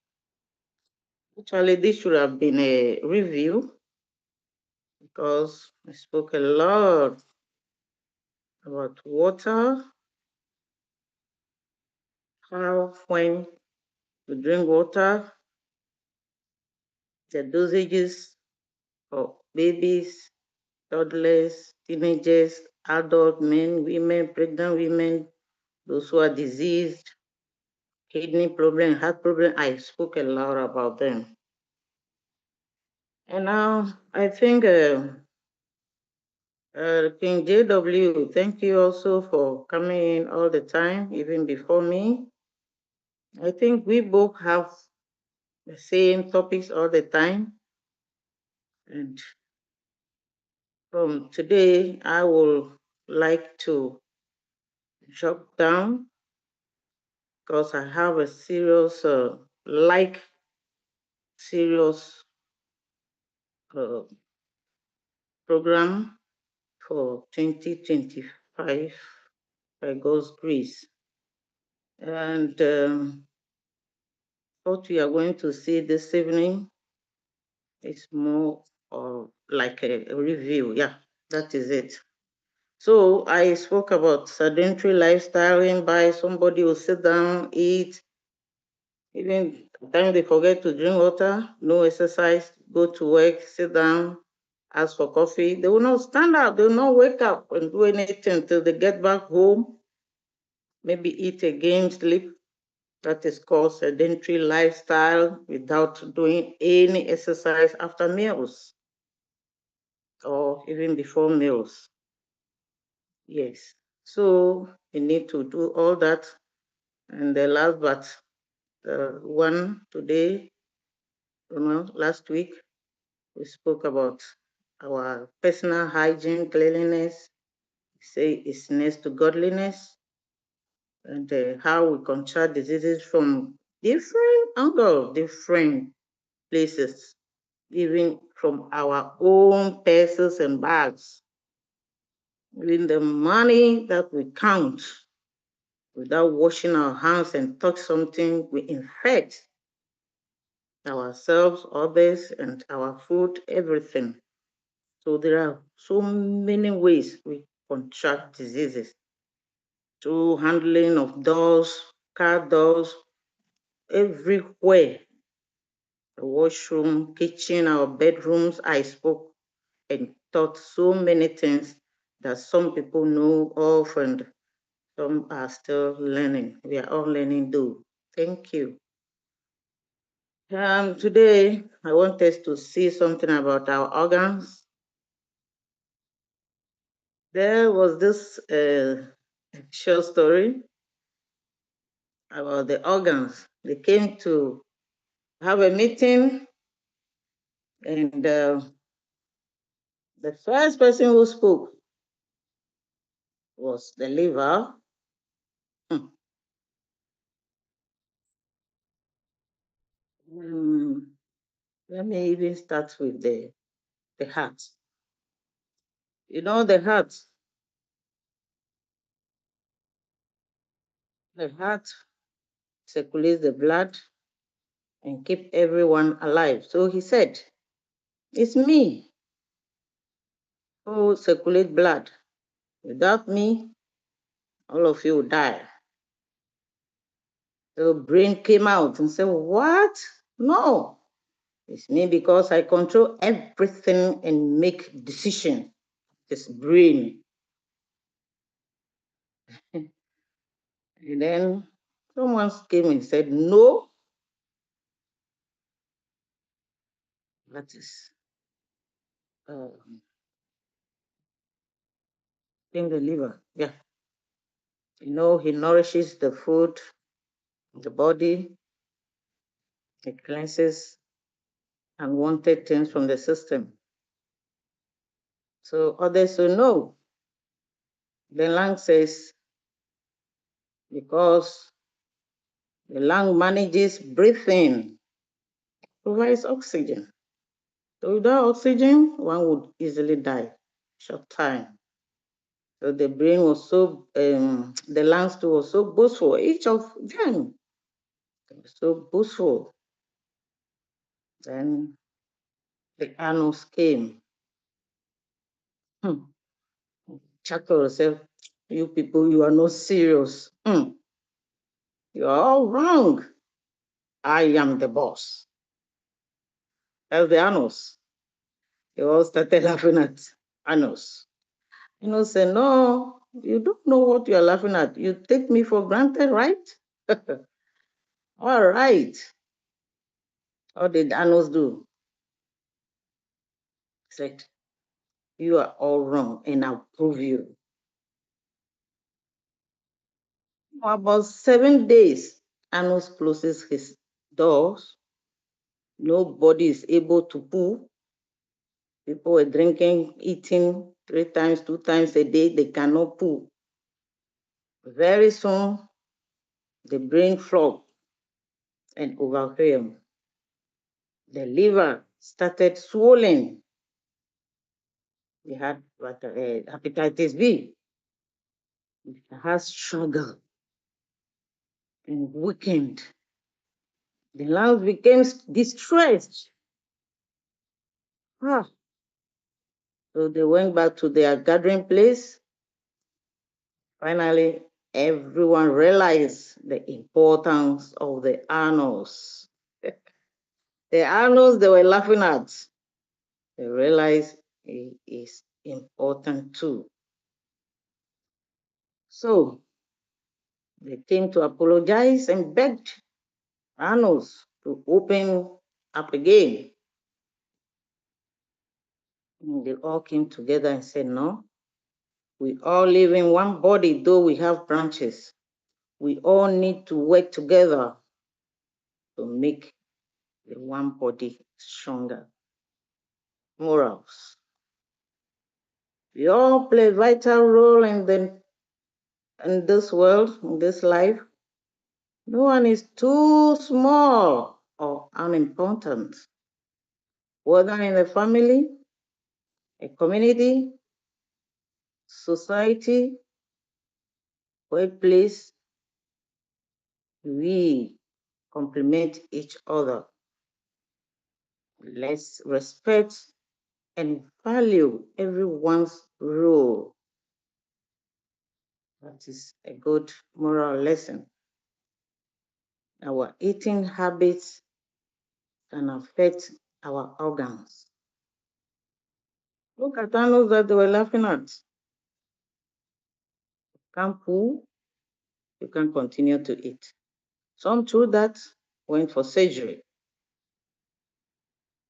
Actually, this should have been a review because I spoke a lot about water, how when to drink water, the dosages for babies, toddlers, teenagers, adult men, women, pregnant women, those who are diseased, kidney problem, heart problem. I spoke a lot about them. And now I think King JW, thank you also for coming in all the time, even before me. I think we both have the same topics all the time. And from today, I would like to jot down because I have a serious, serious program for 2025 by God's grace. And what we are going to see this evening is more or like a review. Yeah, that is it. So I spoke about sedentary lifestyle by somebody who sit down, eat, even time they forget to drink water, no exercise, go to work, sit down, ask for coffee. They will not stand up, they will not wake up and do anything until they get back home, maybe eat again, sleep. That is called sedentary lifestyle without doing any exercise after meals or even before meals. Yes. So you need to do all that. And the last but one today, last week, we spoke about our personal hygiene, cleanliness, say it's next to godliness, and how we contract diseases from different angles, different places, even from our own purses and bags. Even the money that we count without washing our hands and touch something, we infect ourselves, others, and our food, everything. So there are so many ways we contract diseases through handling of doors, car doors, everywhere. The washroom, kitchen, our bedrooms. I spoke and taught so many things that some people know of and some are still learning. We are all learning though. Thank you. Today, I want us to see something about our organs. There was this short story about the organs. They came to have a meeting, and the first person who spoke was the liver. Let me even start with the heart. You know, the heart circulates the blood and keep everyone alive. So he said, it's me who circulate blood. Without me, all of you will die. The brain came out and said, what? No, it's me because I control everything and make decision. This brain. And then someone came and said, no, that is in the liver. Yeah. You know, he nourishes the food, the body, it cleanses unwanted things from the system. So others will know. The lung says, because the lung manages breathing, provides oxygen. So without oxygen, one would easily die, short time. So the brain was so, the lungs too was so boastful, each of them was so boastful. Then the anus came. Chuckle herself, you people, you are not serious. You are all wrong. I am the boss. That's the anus. They all started laughing at anus. Anus said, no, you don't know what you are laughing at. You take me for granted, right? All right. What did anus do? He said, you are all wrong and I'll prove you. For about 7 days, anus closes his doors. Nobody is able to poo. People were drinking, eating 3 times, 2 times a day. They cannot poo. Very soon, the brain fog and overwhelmed. The liver started swollen. They had hepatitis B. The heart struggled and weakened. The lungs became distressed. So they went back to their gathering place. Finally, everyone realized the importance of the annals. The annals they were laughing at, they realized it is important too. So they came to apologize and begged annals to open up again. And they all came together and said, no, we all live in one body, though we have branches. We all need to work together to make the one body stronger. Morals. We all play a vital role in this world, in this life. No one is too small or unimportant, whether in a family, a community, society, workplace. We complement each other. Let's respect and value everyone's role. That is a good moral lesson. Our eating habits can affect our organs. Look at animals that they were laughing at. You can't poo, you can continue to eat. Some through that went for surgery.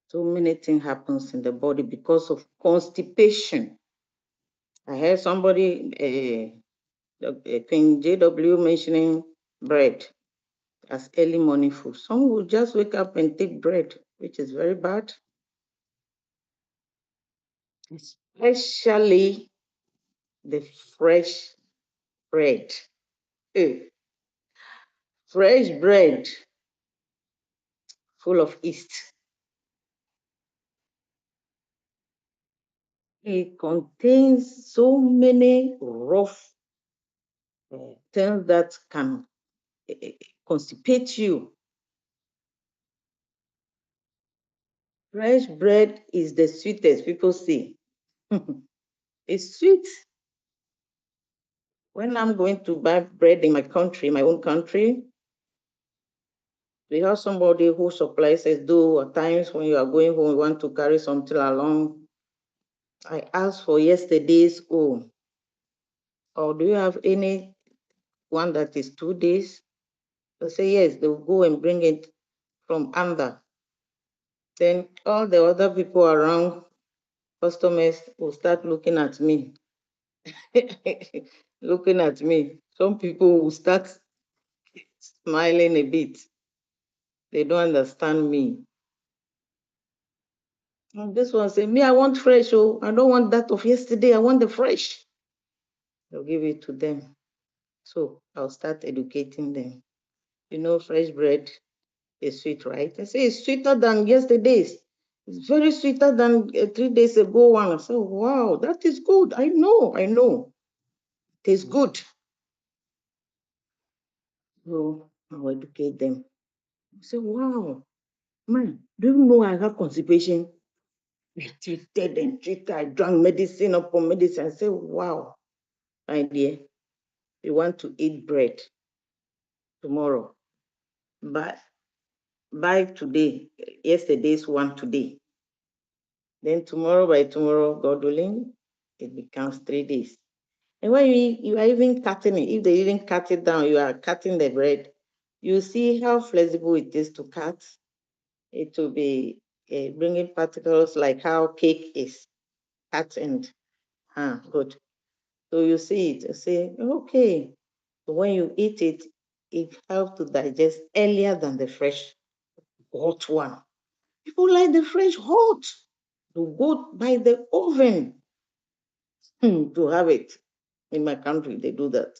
So many things happens in the body because of constipation. I heard somebody, Queen JW mentioning bread as early morning food. Some will just wake up and take bread, which is very bad. Especially the fresh bread. Fresh bread full of yeast. It contains so many rough things that can constipate you. Fresh bread is the sweetest, people say. It's sweet. When I'm going to buy bread in my country, my own country, we have somebody who supplies us, though at times when you are going home, you want to carry something along. I asked for yesterday's own. Or do you have any one that is 2 days? They say yes, they will go and bring it from under. Then all the other people around, customers, will start looking at me. Looking at me. Some people will start smiling a bit. They don't understand me. And this one say, me, I want fresh. Oh, I don't want that of yesterday. I want the fresh. I'll give it to them. So I'll start educating them. You know, fresh bread is sweet, right? I say it's sweeter than yesterday's. It's very sweeter than 3 days ago one. I say, wow, that is good. I know. It is good. So I'll educate them. I say, wow, man, do you know I have constipation? I treated and treated. I drank medicine upon medicine. I say, wow, my dear, you want to eat bread tomorrow, but by today, yesterday's one today. Then tomorrow, by tomorrow, God willing, it becomes 3 days. And when you are even cutting it, if they even cut it down, you are cutting the bread, you see how flexible it is to cut. It will be bringing particles like how cake is cut and good. So you see it, you say, okay. So when you eat it, it helps to digest earlier than the fresh hot one. People like the fresh hot. To go by the oven to have it. In my country, they do that.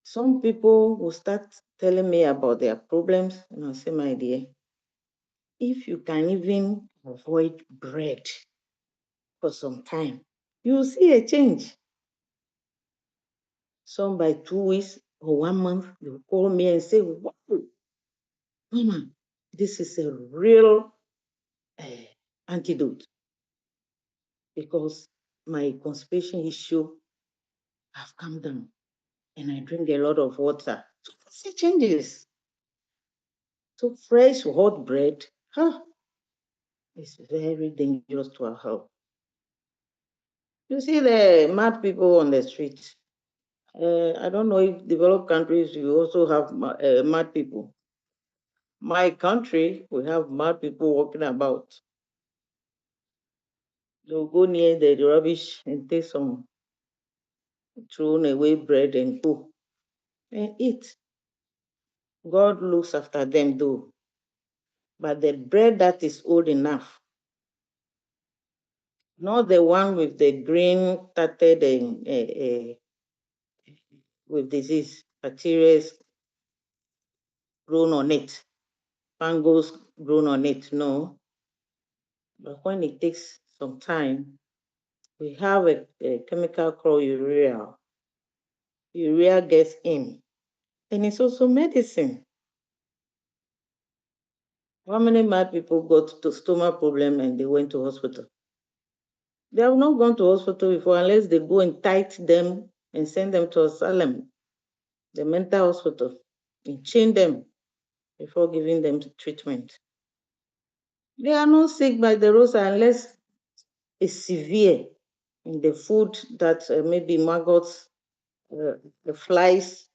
Some people will start telling me about their problems, and I'll say, my dear, if you can even avoid bread for some time, you will see a change. Some by 2 weeks or 1 month, they will call me and say, wow, Mama, this is a real antidote. because my constipation issue have come down and I drink a lot of water. So see changes. So fresh hot bread, it's very dangerous to our health. You see the mad people on the street. I don't know if developed countries you also have mad people. My country, we have mad people walking about. They'll go near the rubbish and take some thrown away bread and go and eat. God looks after them though. But the bread that is old enough, not the one with the green tattered and with disease, bacteria grown on it, fungus grown on it, no. But when it takes some time, we have a chemical called urea. Urea gets in, and it's also medicine. How many mad people got to stomach problem and they went to hospital? They have not gone to hospital before unless they go and tight them and send them to asylum, the mental hospital, and chain them before giving them treatment. They are not sick by the roadside unless it's severe in the food that maybe maggots, the flies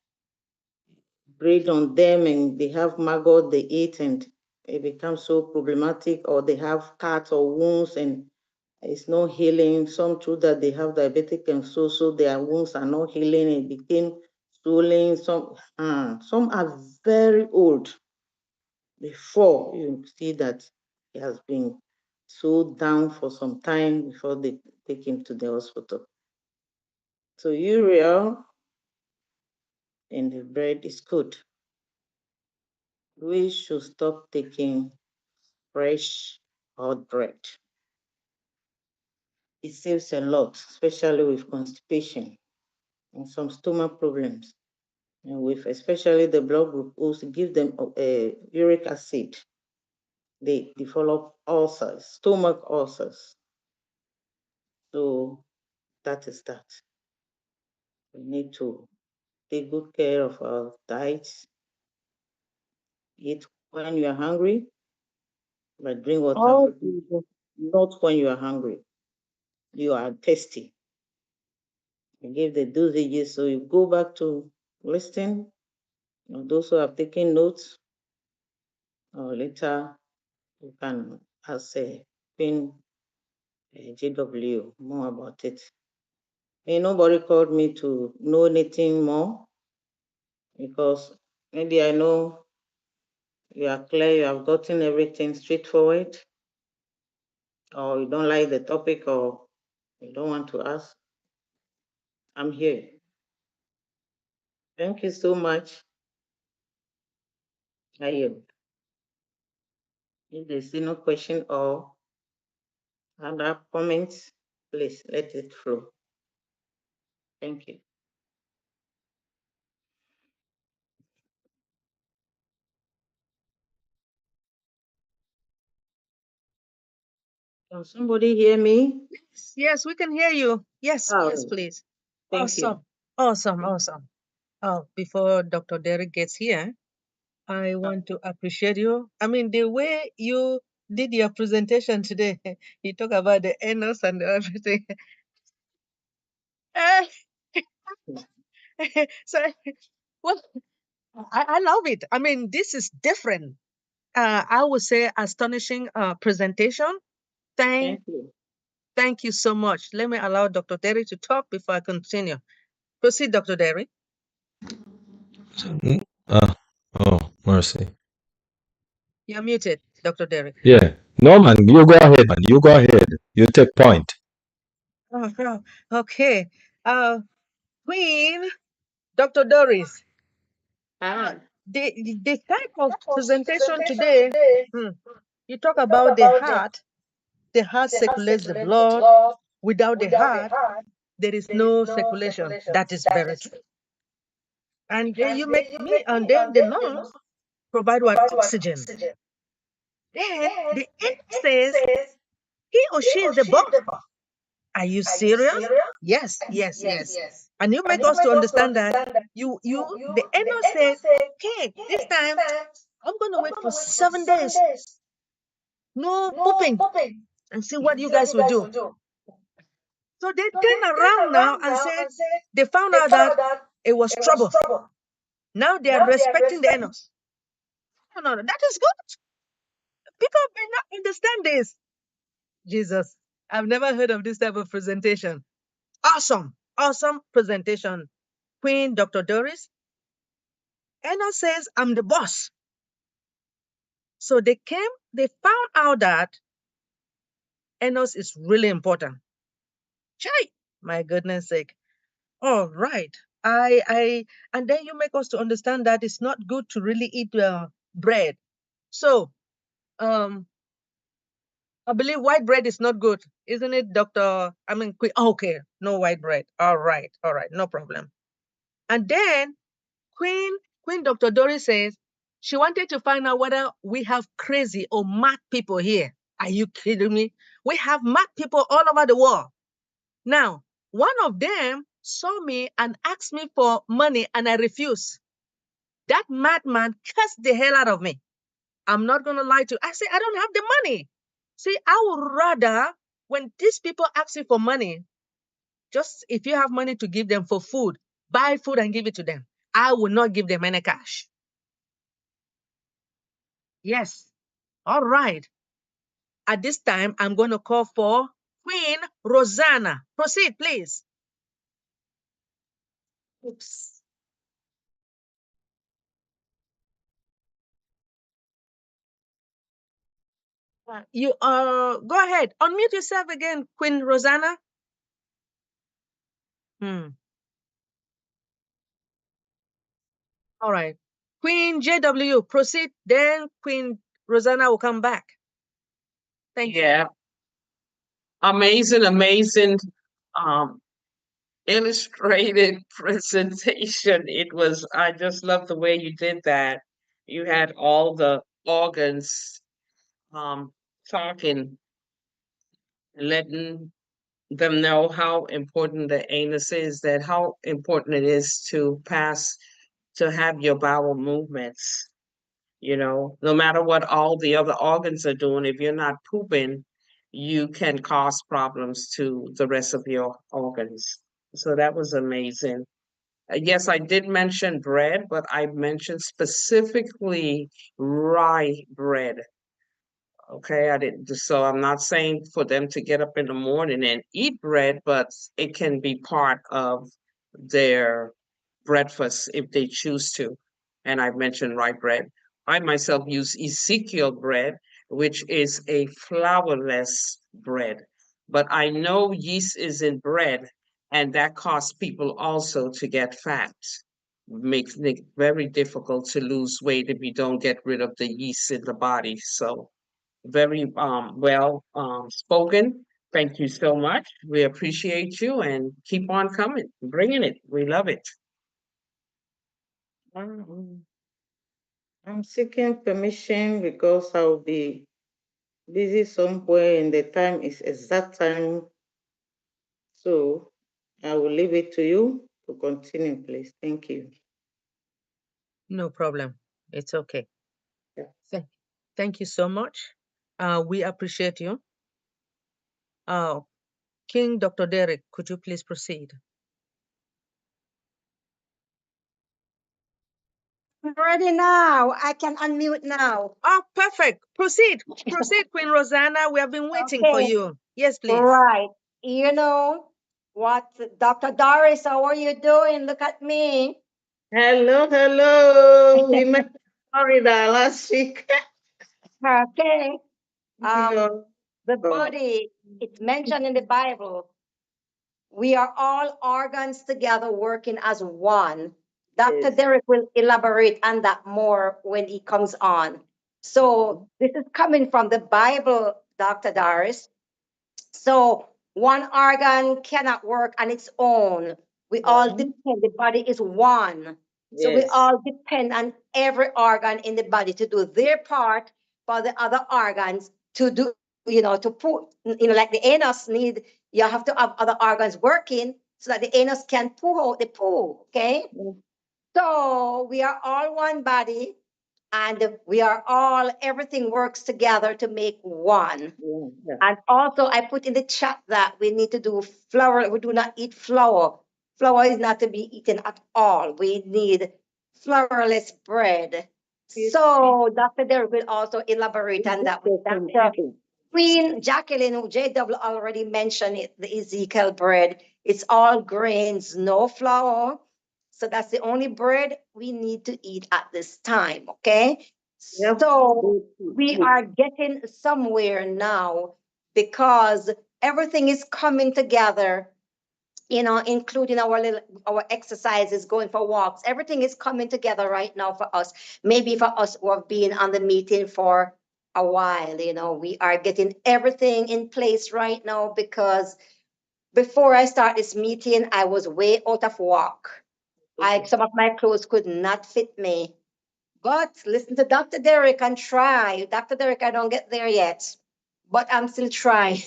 breed on them and they have maggot they eat and it becomes so problematic, or they have cuts or wounds and it's not healing. Some true that they have diabetic and so their wounds are not healing. It became swollen. Some are very old before you see that he has been so down for some time before they take him to the hospital. So urea in the bread is good. We should stop taking fresh hot bread. It saves a lot, especially with constipation and some stomach problems. And with especially the blood group also give them uric acid. They develop ulcers, stomach ulcers. So that is that. We need to take good care of our diets. Eat when you are hungry, but drink water not when you are hungry. You are thirsty. You give the dosages, so you go back to listening. Those who have taken notes, or later you can ask Pin JW more about it. Nobody called me to know anything more because maybe I know you are clear, you have gotten everything straightforward, or you don't like the topic, or you don't want to ask. I'm here. Thank you so much. I am. If there's no question or other comments, please let it flow. Thank you. Can somebody hear me? Yes, we can hear you. Yes, yes, please. Thank you. Awesome. Oh, before Dr. Derek gets here, I want to appreciate you. I mean, the way you did your presentation today, you talk about the anus and everything. So, well, I love it. I mean, this is different. I would say astonishing presentation. Thank you. Thank you so much. Let me allow Dr. Derry to talk before I continue. Proceed, Dr. Derry. Oh, mercy. You're muted, Dr. Derry. Yeah. Norman, you go ahead, man. You go ahead. You take point. Okay. Queen, Dr. Doris. The type of presentation today, you talk about the heart. The heart circulates the blood. Without the heart, there is no circulation. That is very true. And then you make me, and then the lungs provide what? Oxygen. Then the end says he or she is the body. Are you serious? Yes, yes, yes. And you make us to understand that the Eno said, okay, this time I'm going to wait for 7 days. No pooping and see what you guys will do. So they turned around now and said they found out that it was trouble. Now they are respecting the Enos. No, that is good. People may not understand this. Jesus, I've never heard of this type of presentation. Awesome, awesome presentation. Queen Dr. Doris. Enos says, I'm the boss. So they found out that Enos is really important. Chai, my goodness sake. All right. And then you make us to understand that it's not good to really eat bread. So, I believe white bread is not good, isn't it, Doctor? Okay, no white bread. All right, no problem. And then Queen Dr. Doris says she wanted to find out whether we have crazy or mad people here. Are you kidding me? We have mad people all over the world. Now, one of them saw me and asked me for money and I refused. That madman cursed the hell out of me. I'm not going to lie to you. I say, I don't have the money. See, I would rather, when these people ask you for money, just if you have money to give them for food, buy food and give it to them. I will not give them any cash. Yes. All right. At this time, I'm going to call for Queen Rosanna. Proceed, please. Oops. You go ahead. Unmute yourself again, Queen Rosanna. All right. Queen JW, proceed. Then Queen Rosanna will come back. Thank you. Yeah. Amazing illustrated presentation. I just love the way you did that. You had all the organs talking, letting them know how important the anus is, that how important it is to have your bowel movements. No matter what all the other organs are doing, if you're not pooping, you can cause problems to the rest of your organs. So that was amazing. Yes, I did mention bread, but I mentioned specifically rye bread. Okay, I didn't. So I'm not saying for them to get up in the morning and eat bread, but it can be part of their breakfast if they choose to. And I mentioned rye bread. I myself use Ezekiel bread, which is a flourless bread. But I know yeast is in bread, and that causes people also to get fat. Makes it very difficult to lose weight if you don't get rid of the yeast in the body. So very well spoken. Thank you so much. We appreciate you and keep on coming, bringing it. We love it. I'm seeking permission because I'll be busy somewhere and the time is exact time. So I will leave it to you to continue, please. Thank you. No problem. It's okay. Yeah. Thank you so much. We appreciate you. King Dr. Derek, could you please proceed? I'm ready now. I can unmute now. Oh, perfect. Proceed. Proceed, Queen Rosanna. We have been waiting for Okay. you. Yes, please. Right. You know what, Dr. Doris, how are you doing? Look at me. Hello. We met in Florida last week. Okay. Yeah. The body, it's mentioned in the Bible. We are all organs together working as one. Dr. Yes. Derek will elaborate on that more when he comes on. So this is coming from the Bible, Dr. Doris. So one organ cannot work on its own. We all depend, the body is one. So we Yes. all depend on every organ in the body to do their part for the other organs to do to put, like the anus need, you have to have other organs working so that the anus can pull out the poo. Okay. So we are all one body, and we are all, everything works together to make one. Yeah. And also, I put in the chat that we need to do flour. We do not eat flour. Flour is not to be eaten at all. We need flourless bread. So Dr. Derek will also elaborate on that with Dr. Queen Jacqueline, who JW already mentioned it, the Ezekiel bread. It's all grains, no flour. So that's the only bread we need to eat at this time, okay? Yep. So we are getting somewhere now because everything is coming together, including our exercises, going for walks. Everything is coming together right now for us. Maybe for us who have been on the meeting for a while, we are getting everything in place right now because before I start this meeting, I was way out of walk. Some of my clothes could not fit me. But listen to Dr. Derek and try. Dr. Derek, I don't get there yet, but I'm still trying.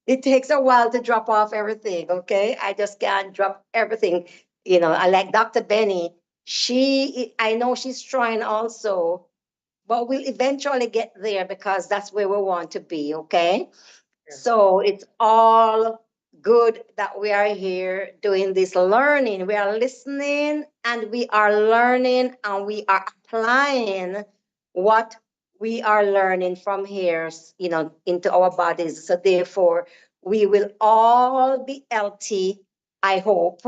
It takes a while to drop off everything, okay? I just can't drop everything. I like Dr. Benny. I know she's trying also, but we'll eventually get there because that's where we want to be, okay? So it's all good that we are here doing this learning. We are listening and we are learning and we are applying what we are learning from here, into our bodies. So therefore, we will all be healthy, I hope,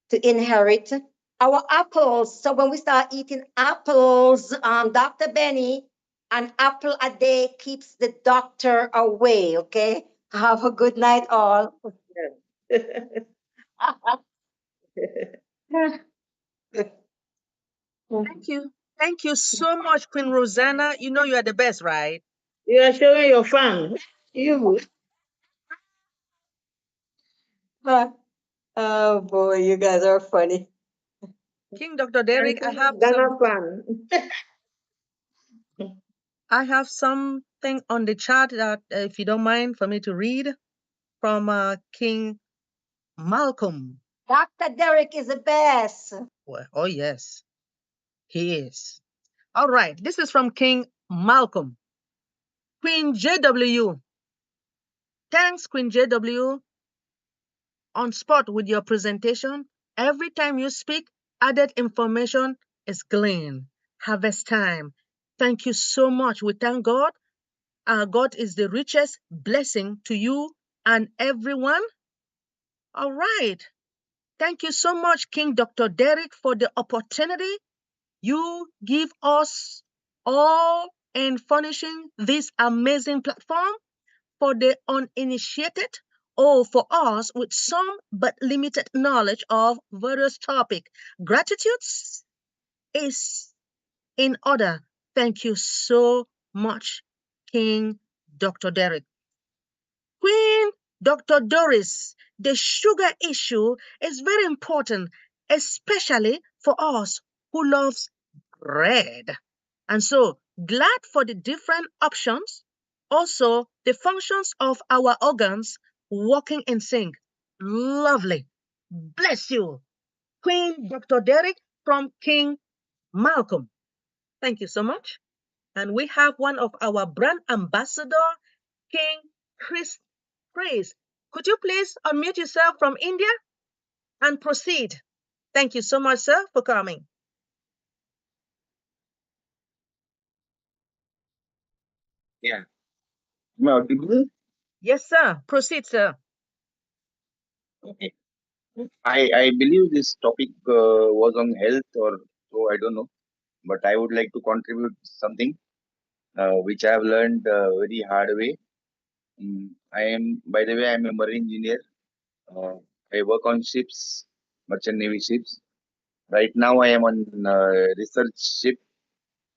to inherit our apples. So when we start eating apples, Dr. Benny, an apple a day keeps the doctor away, okay? Have a good night, all. Thank you. Thank you so much, Queen Rosanna. You know you are the best, right? You are showing your fan. You. Oh boy, you guys are funny. King Dr. Derek, Ghana fan. I have something on the chat that, if you don't mind, for me to read from King Malcolm. Dr. Derek is the best. Well, oh, yes, he is. All right, this is from King Malcolm. Queen JW. Thanks, Queen JW, on spot with your presentation. Every time you speak, added information is gleaned. Harvest time. Thank you so much. We thank God. God is the richest blessing to you and everyone. All right. Thank you so much, King Dr. Derek, for the opportunity you give us all in furnishing this amazing platform for the uninitiated or for us with some but limited knowledge of various topics. Gratitude is in order. Thank you so much, King Dr. Derek. Queen Dr. Doris, the sugar issue is very important, especially for us who loves bread. And so, glad for the different options, also the functions of our organs working in sync. Lovely. Bless you. Queen Dr. Derek from King Malcolm. Thank you so much. And we have one of our brand ambassador, King Chris Praise. Could you please unmute yourself from India and proceed? Thank you so much, sir, for coming. Yeah. Am I audible? Yes, sir. Proceed, sir. Okay. I believe this topic was on health or so, I don't know. But I would like to contribute something which I have learned very hard way. By the way, I am a marine engineer. I work on ships, merchant navy ships. Right now, I am on research ship.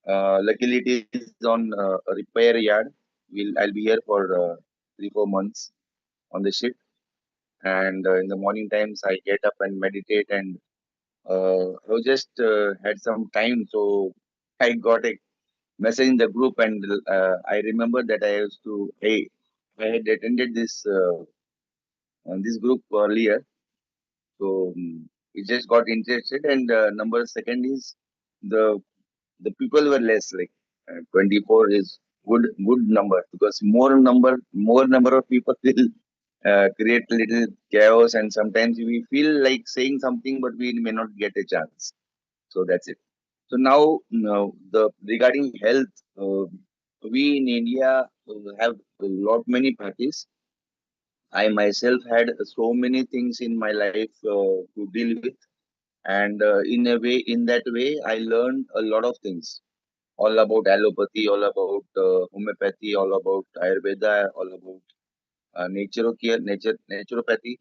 Luckily, it is on a repair yard. I'll be here for 3-4 months on the ship. And in the morning times, I get up and meditate. And I just had some time, so I got a message in the group, and I remember that I used to, hey, I had attended this group earlier, so we just got interested. And number second is the the people were less, like 24 is good number, because more number of people will create little chaos, and sometimes we feel like saying something but we may not get a chance. So that's it. So now the regarding health, we in India have a lot many parties. I myself had so many things in my life to deal with, and in that way, I learned a lot of things, all about allopathy, all about homeopathy, all about Ayurveda, all about naturopathy.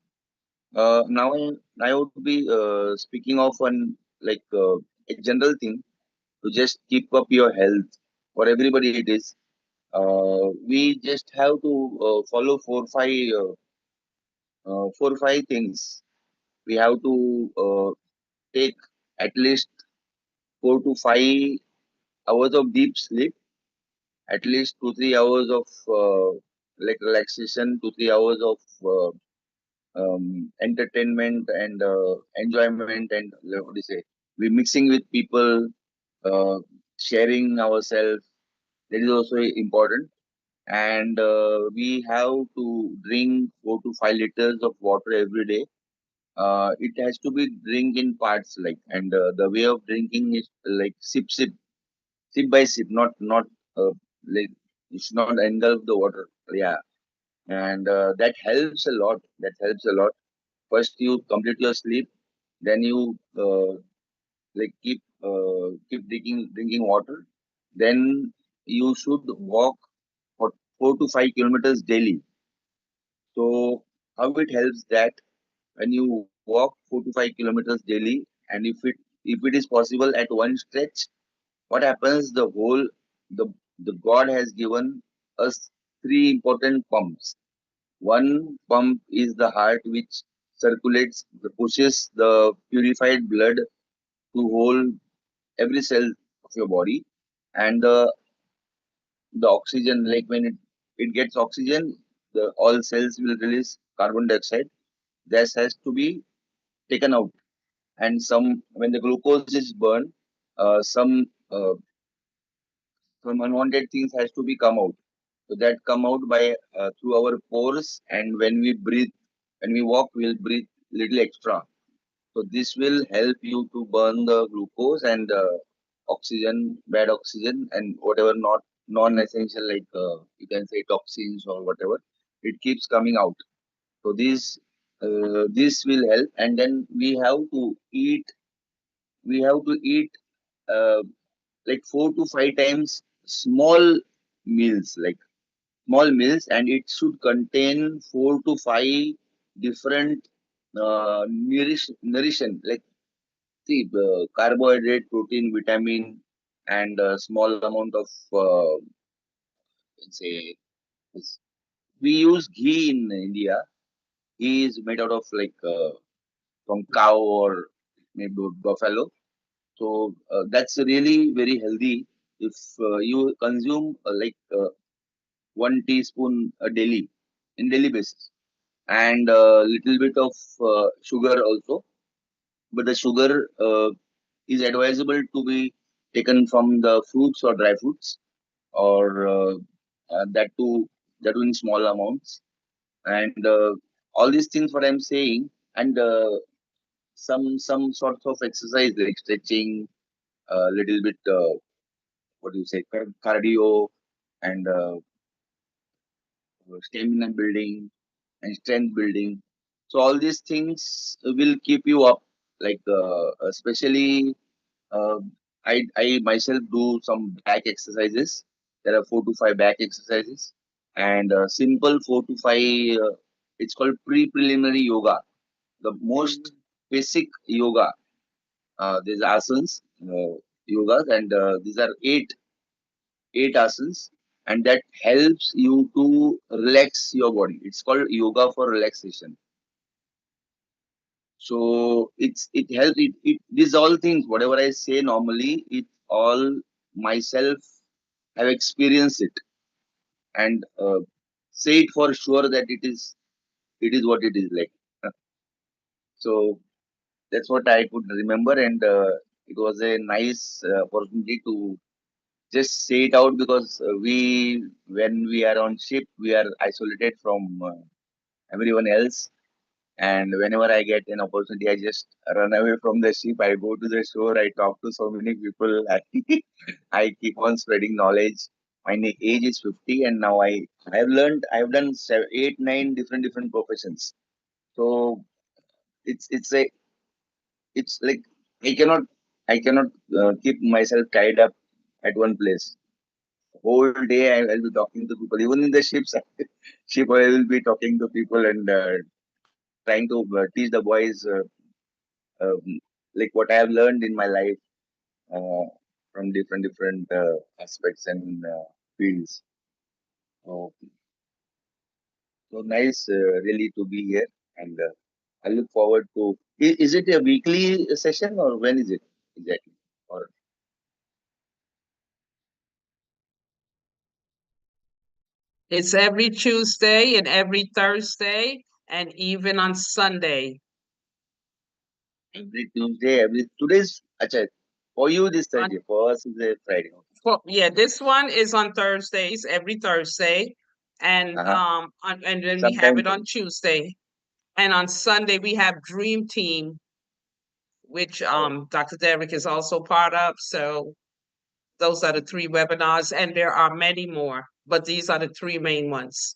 Now I would be speaking of one, like a general thing to just keep up your health. For everybody, it is. We just have to follow four five things. We have to take at least 4 to 5 hours of deep sleep, at least 2 3 hours of like relaxation, 2 3 hours of entertainment and enjoyment, and what do you say? We mixing with people, uh, sharing ourselves. That is also important. And we have to drink 4 to 5 liters of water every day. It has to be drink in parts, like, and the way of drinking is like sip by sip, not like you should not engulf the water. Yeah, and that helps a lot. That helps a lot. First, you complete your sleep, then you like keep drinking water. Then you should walk for 4 to 5 kilometers daily. So how it helps that when you walk 4 to 5 kilometers daily, and if it is possible at one stretch, what happens? The God has given us three important pumps. One pump is the heart, which pushes the purified blood to whole every cell of your body, and the oxygen, like when it gets oxygen, the all cells will release carbon dioxide. This has to be taken out, and some when the glucose is burned, some unwanted things has to be come out. So that come out by through our pores, and when we walk, we'll breathe little extra. So this will help you to burn the glucose and oxygen, bad oxygen, and whatever not non-essential, like you can say toxins or whatever. It keeps coming out. So this will help, and then we have to eat. We have to eat uh, like 4 to 5 times small meals, and it should contain 4 to 5 different nourishment, like, see, carbohydrate, protein, vitamin, and a small amount of let's say this. We use ghee in India. Ghee is made out of like from cow or maybe buffalo. So that's really very healthy if you consume 1 teaspoon a daily in daily basis, and a little bit of sugar also. But the sugar is advisable to be taken from the fruits or dry fruits, or that too in small amounts. And all these things what I'm saying, and some sorts of exercise like stretching, a little bit what do you say, cardio, and stamina building and strength building. So all these things will keep you up. Like especially, uh, I myself do some back exercises. There are 4 to 5 back exercises, and simple 4 to 5. It's called pre-preliminary yoga, the most basic yoga. There's asanas, yogas, and these are eight asanas, and that helps you to relax your body. It's called yoga for relaxation. So it helps it these all things whatever I say normally, it all myself I've experienced it, and say it for sure that it is what it is like. So that's what I could remember, and it was a nice opportunity to just say it out, because when we are on ship, we are isolated from everyone else. And whenever I get an opportunity, I just run away from the ship. I go to the shore. I talk to so many people. I keep on spreading knowledge. My age is 50, and now I have learned. I have done 8, 9 different professions. So it's a it's like I cannot keep myself tied up at one place. Whole day I'll be talking to people. Even in the ships, ship I will be talking to people, and trying to teach the boys um, like what I have learned in my life, uh, from different aspects and fields. So, so nice, really, to be here, and I look forward to. Is it a weekly session, or when is it exactly? Or It's every Tuesday and every Thursday, and even on Sunday. every Tuesday, every today's acha, for you this Thursday, for us is a Friday. Yeah, this one is on Thursdays, every Thursday, and Uh-huh. and then we have Sometimes it on Tuesday, and on Sunday we have Dream Team, which Dr. Derek is also part of. So those are the 3 webinars, and there are many more, but these are the 3 main ones.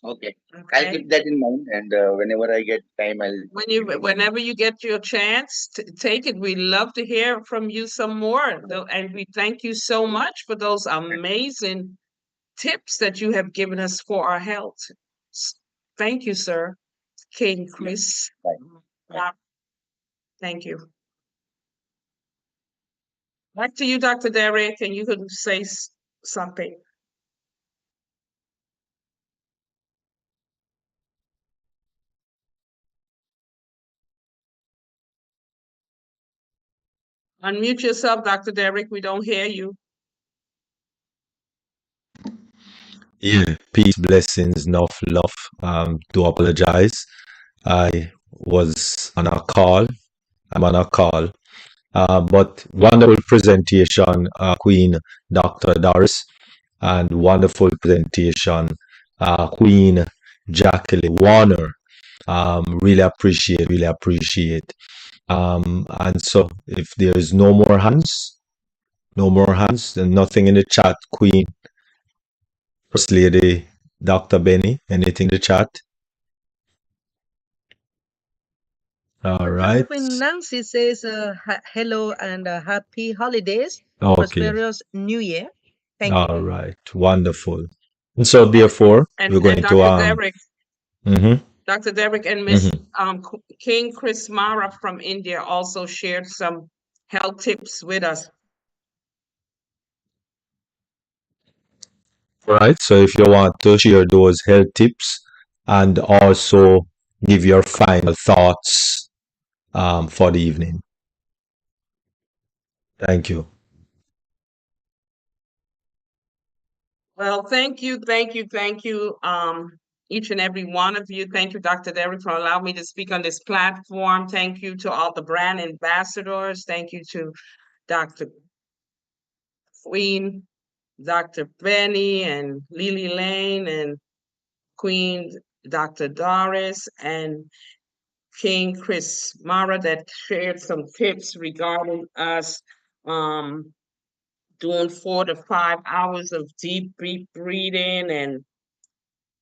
okay. I'll Okay. keep that in mind, and whenever I get time, I'll. Whenever you get your chance, take it. We love to hear from you some more, and we thank you so much for those amazing tips that you have given us for our health. Thank you, sir. King Chris. Bye. Thank you. Back to you, Dr. Derek, and you could say something. Unmute yourself, Dr. Derek. We don't hear you. Yeah, peace, blessings, enough love. Do apologize. I was on a call. I'm on a call. But wonderful presentation, Queen Dr. Doris, and wonderful presentation, Queen Jacqueline Warner. Really appreciate, really appreciate. And so, if there is no more hands, and nothing in the chat, Queen, First Lady, Dr. Benny, anything in the chat? All right. Queen Nancy says hello and happy holidays, Okay. prosperous New Year. Thank you. All right. Wonderful. And so, therefore, we're going Dr. to Derek, mhm. Dr. Derek and Miss King Chris Mara from India also shared some health tips with us. Right. So if you want to share those health tips and also give your final thoughts for the evening. Thank you. Well, thank you, each and every one of you. Thank you, Dr. Derek, for allowing me to speak on this platform. Thank you to all the brand ambassadors. Thank you to Dr. Queen, Dr. Benny, and Lily Lane, and Queen Dr. Doris, and King Chris Mara that shared some tips regarding us doing 4 to 5 hours of deep breathing and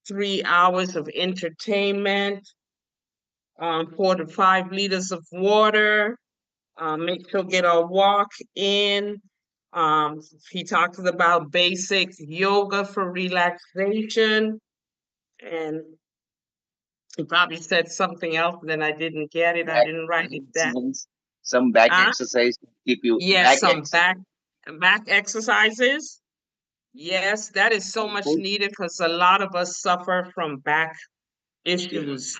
3 hours of entertainment, 4 to 5 liters of water, make sure get a walk in. He talks about basic yoga for relaxation, and he probably said something else, then I didn't get it. I didn't write it down. Some back exercise to keep you Yes, some back exercises. Yes, that is so much needed because a lot of us suffer from back issues.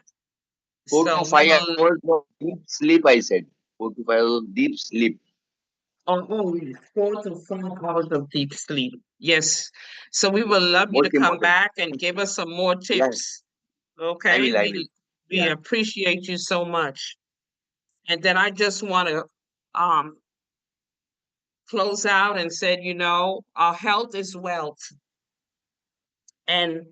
4 to 5 hours of deep sleep, I said. 4 to 5 hours of deep sleep. only 4 to 5 hours of deep sleep. Yes. So we would love you to Most come important. back and give us some more Yeah, tips. I Okay? will. I will. We Yeah. appreciate you so much. And then I just want to close out and said, our health is wealth. And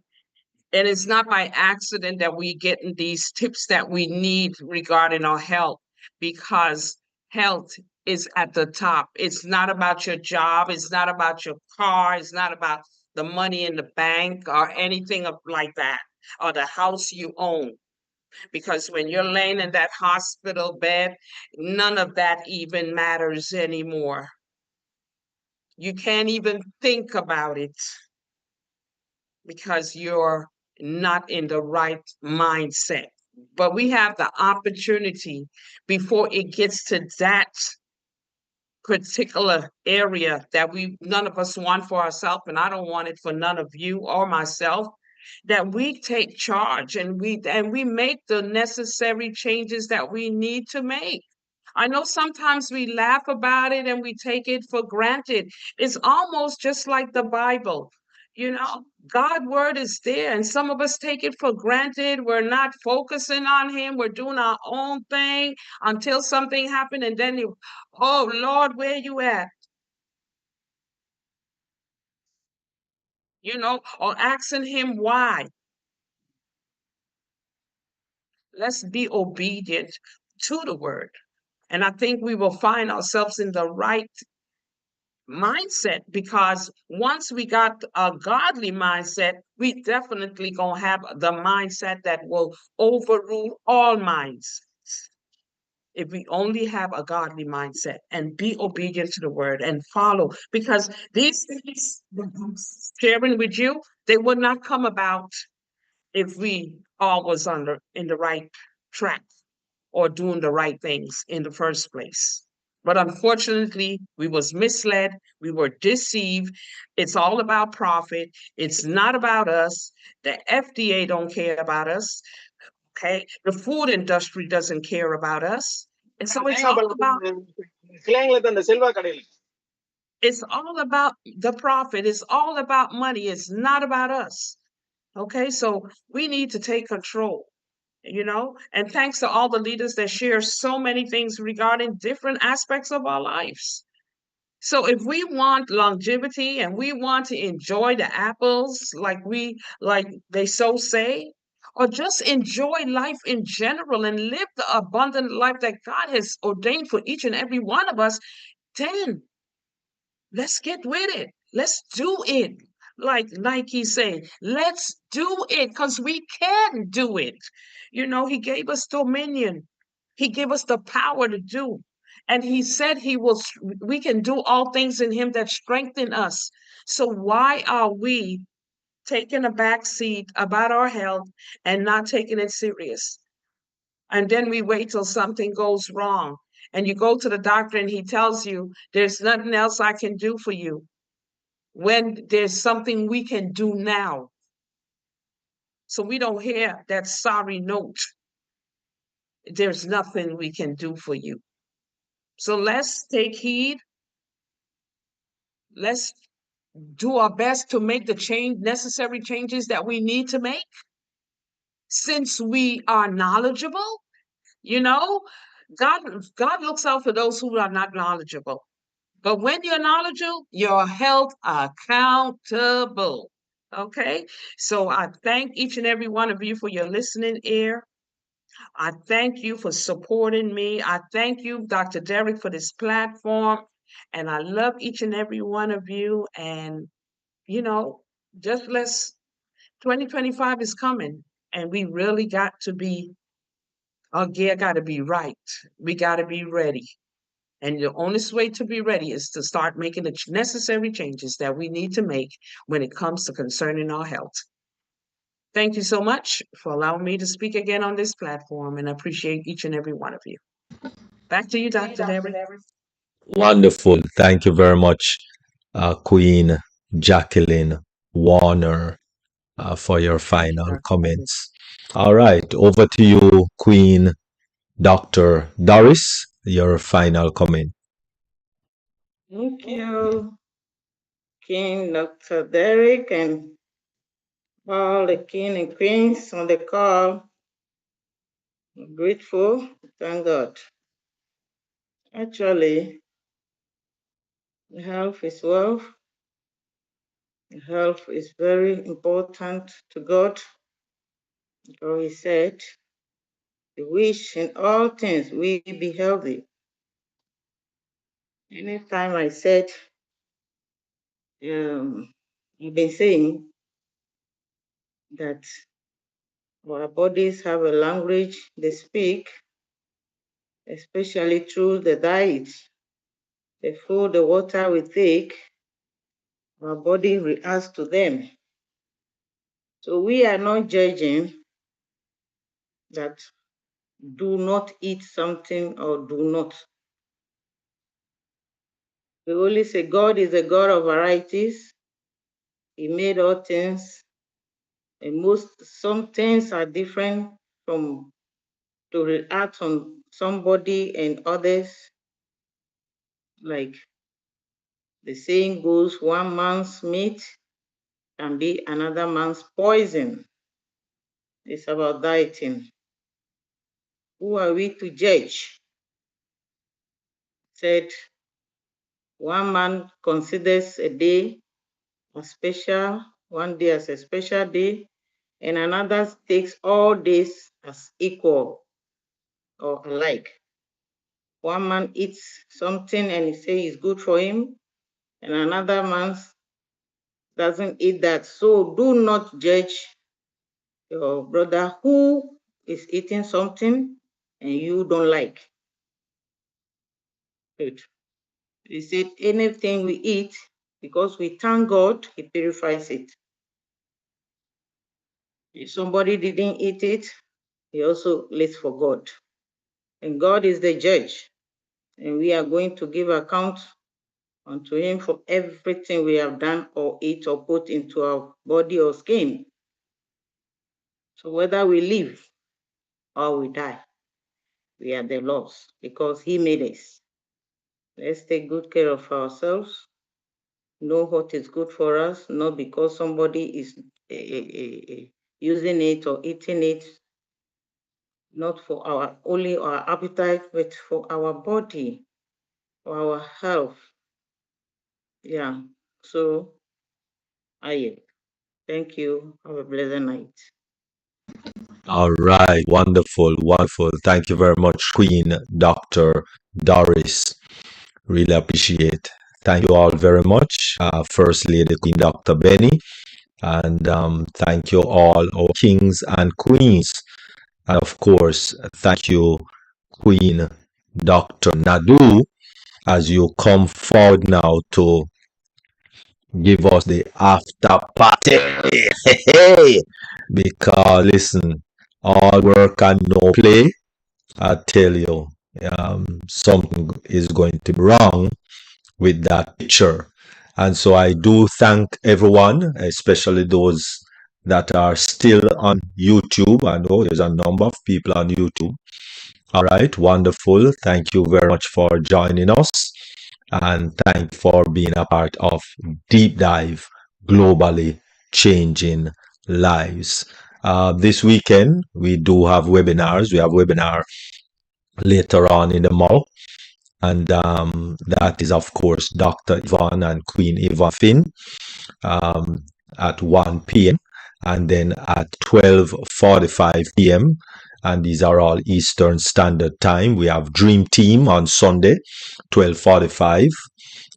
it's not by accident that we getting these tips that we need regarding our health, because health is at the top. It's not about your job. It's not about your car. It's not about the money in the bank or anything like that, or the house you own. Because when you're laying in that hospital bed, none of that even matters anymore. You can't even think about it because you're not in the right mindset. But we have the opportunity before it gets to that particular area that none of us want for ourselves, and I don't want it for none of you or myself, that we take charge and we make the necessary changes that we need to make. I know sometimes we laugh about it and we take it for granted. It's almost just like the Bible. God's word is there, and some of us take it for granted. We're not focusing on him. We're doing our own thing until something happened, and then oh Lord, where you at? Or asking him why. Let's be obedient to the word. And I think we will find ourselves in the right mindset, because once we got a godly mindset, we definitely gonna have the mindset that will overrule all minds. If we only have a godly mindset and be obedient to the word and follow, because these things I'm sharing with you, they would not come about if we all was in the right track or doing the right things in the first place. But unfortunately, we was misled, we were deceived. It's all about profit. It's not about us. The FDA don't care about us. Okay, the food industry doesn't care about us. And so it's all about the profit. It's all about money. It's not about us. Okay, so we need to take control. And thanks to all the leaders that share so many things regarding different aspects of our lives. So if we want longevity and we want to enjoy the apples like they so say, or just enjoy life in general and live the abundant life that God has ordained for each and every one of us, then let's get with it. Let's do it. Like Nike say, let's do it, because we can do it. He gave us dominion. He gave us the power to do. And he said we can do all things in him that strengthen us. So why are we taking a back seat about our health and not taking it serious? And then we wait till something goes wrong. And you go to the doctor and he tells you, there's nothing else I can do for you, when there's something we can do now. So we don't hear that sorry note. There's nothing we can do for you. So let's take heed. Let's do our best to make the necessary changes that we need to make. Since we are knowledgeable, God looks out for those who are not knowledgeable. But when you're knowledgeable, you're held accountable. Okay? So I thank each and every one of you for your listening ear. I thank you for supporting me. I thank you, Dr. Derek, for this platform. And I love each and every one of you. And, just 2025 is coming. And we really got to be, our gear got to be right. We got to be ready. And the only way to be ready is to start making the necessary changes that we need to make when it comes to concerning our health. Thank you so much for allowing me to speak again on this platform, and I appreciate each and every one of you. Back to you, Dr. Derry. Wonderful. Thank you very much, Queen Jacqueline Warner, for your final comments. All right, over to you, Queen Dr. Doris, your final comment. Thank you, King Dr. Derek, and all the king and queens on the call. I'm grateful. Thank God. Actually, health is wealth. Health is very important to God. So he said, "We wish in all things we be healthy." Anytime I said, I've been saying that our bodies have a language they speak, especially through the diet, the food, the water we take, our body reacts to them. So we are not judging that do not eat something or do not. We only say God is a God of varieties. He made all things, and some things are different from to react on somebody and others. Like the saying goes, one man's meat can be another man's poison. It's about dieting. Who are we to judge? Said one man considers a day as special, one day as a special day, and another takes all days as equal or alike. One man eats something and he says it's good for him, and another man doesn't eat that. So do not judge your brother who is eating something and you don't like. Good. He said anything we eat, because we thank God, he purifies it. If somebody didn't eat it, he also lives for God. And God is the judge. And we are going to give account unto him for everything we have done or eat or put into our body or skin. So whether we live or we die, we are the Lord's because he made us. Let's take good care of ourselves, know what is good for us, not because somebody is using it or eating it, not for our only our appetite, but for our body, for our health. Yeah. So I thank you. Have a blessed night. All right, wonderful, wonderful. Thank you very much, Queen Dr. Doris. Really appreciate. Thank you all very much, First Lady Queen Dr. Benny, and thank you all, our kings and queens, and of course, thank you, Queen Dr. Nadu, as you come forward now to give us the after party. Hey, because listen, all work and no play. I tell you, something is going to be wrong with that picture. And so I do thank everyone, especially those that are still on YouTube. I know there's a number of people on YouTube. All right, wonderful. Thank you very much for joining us. And thank you for being a part of Deep Dive Globally Changing Lives. This weekend, we do have webinars. We have webinar later on in the month. And that is, of course, Dr. Yvonne and Queen Yvonne Finn at 1 p.m. and then at 12:45 p.m. And these are all Eastern Standard Time. We have Dream Team on Sunday, 12:45.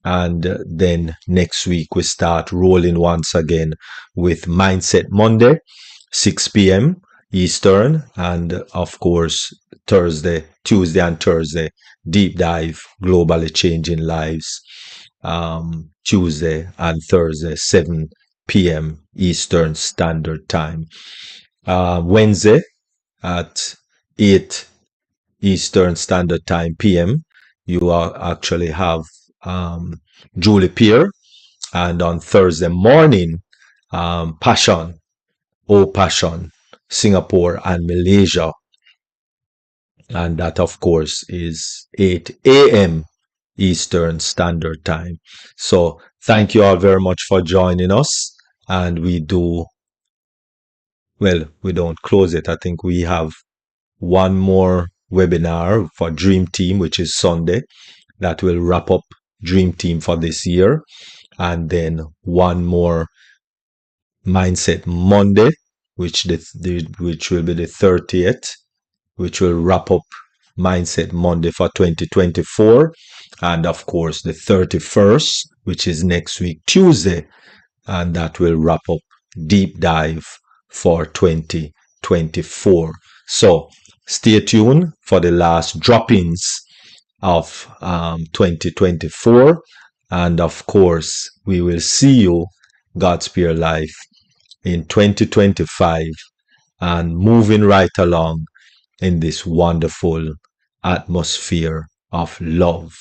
And then next week we start rolling once again with Mindset Monday, 6 p.m. Eastern, and of course Tuesday and Thursday, Deep Dive Globally Changing Lives. Tuesday and Thursday, 7 p.m. Eastern Standard Time. Wednesday at 8 Eastern Standard Time p.m. You actually have Julie Peer, and on Thursday morning, Passion, Passion, Singapore and Malaysia, and that of course is 8 a.m. Eastern Standard Time. So thank you all very much for joining us. And we don't close it. I think we have one more webinar for Dream Team, which is Sunday, that will wrap up Dream Team for this year. And then one more Mindset Monday, which will be the 30th, which will wrap up Mindset Monday for 2024. And of course, the 31st, which is next week, Tuesday, and that will wrap up Deep Dive for 2024. So stay tuned for the last drop-ins of 2024. And of course, we will see you, God's Peer Life, in 2025 and moving right along in this wonderful atmosphere of love.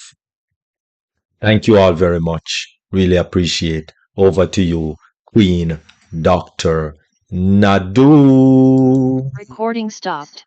Thank you all very much. Really appreciate. Over to you, Queen Dr. Nadu. Recording stopped.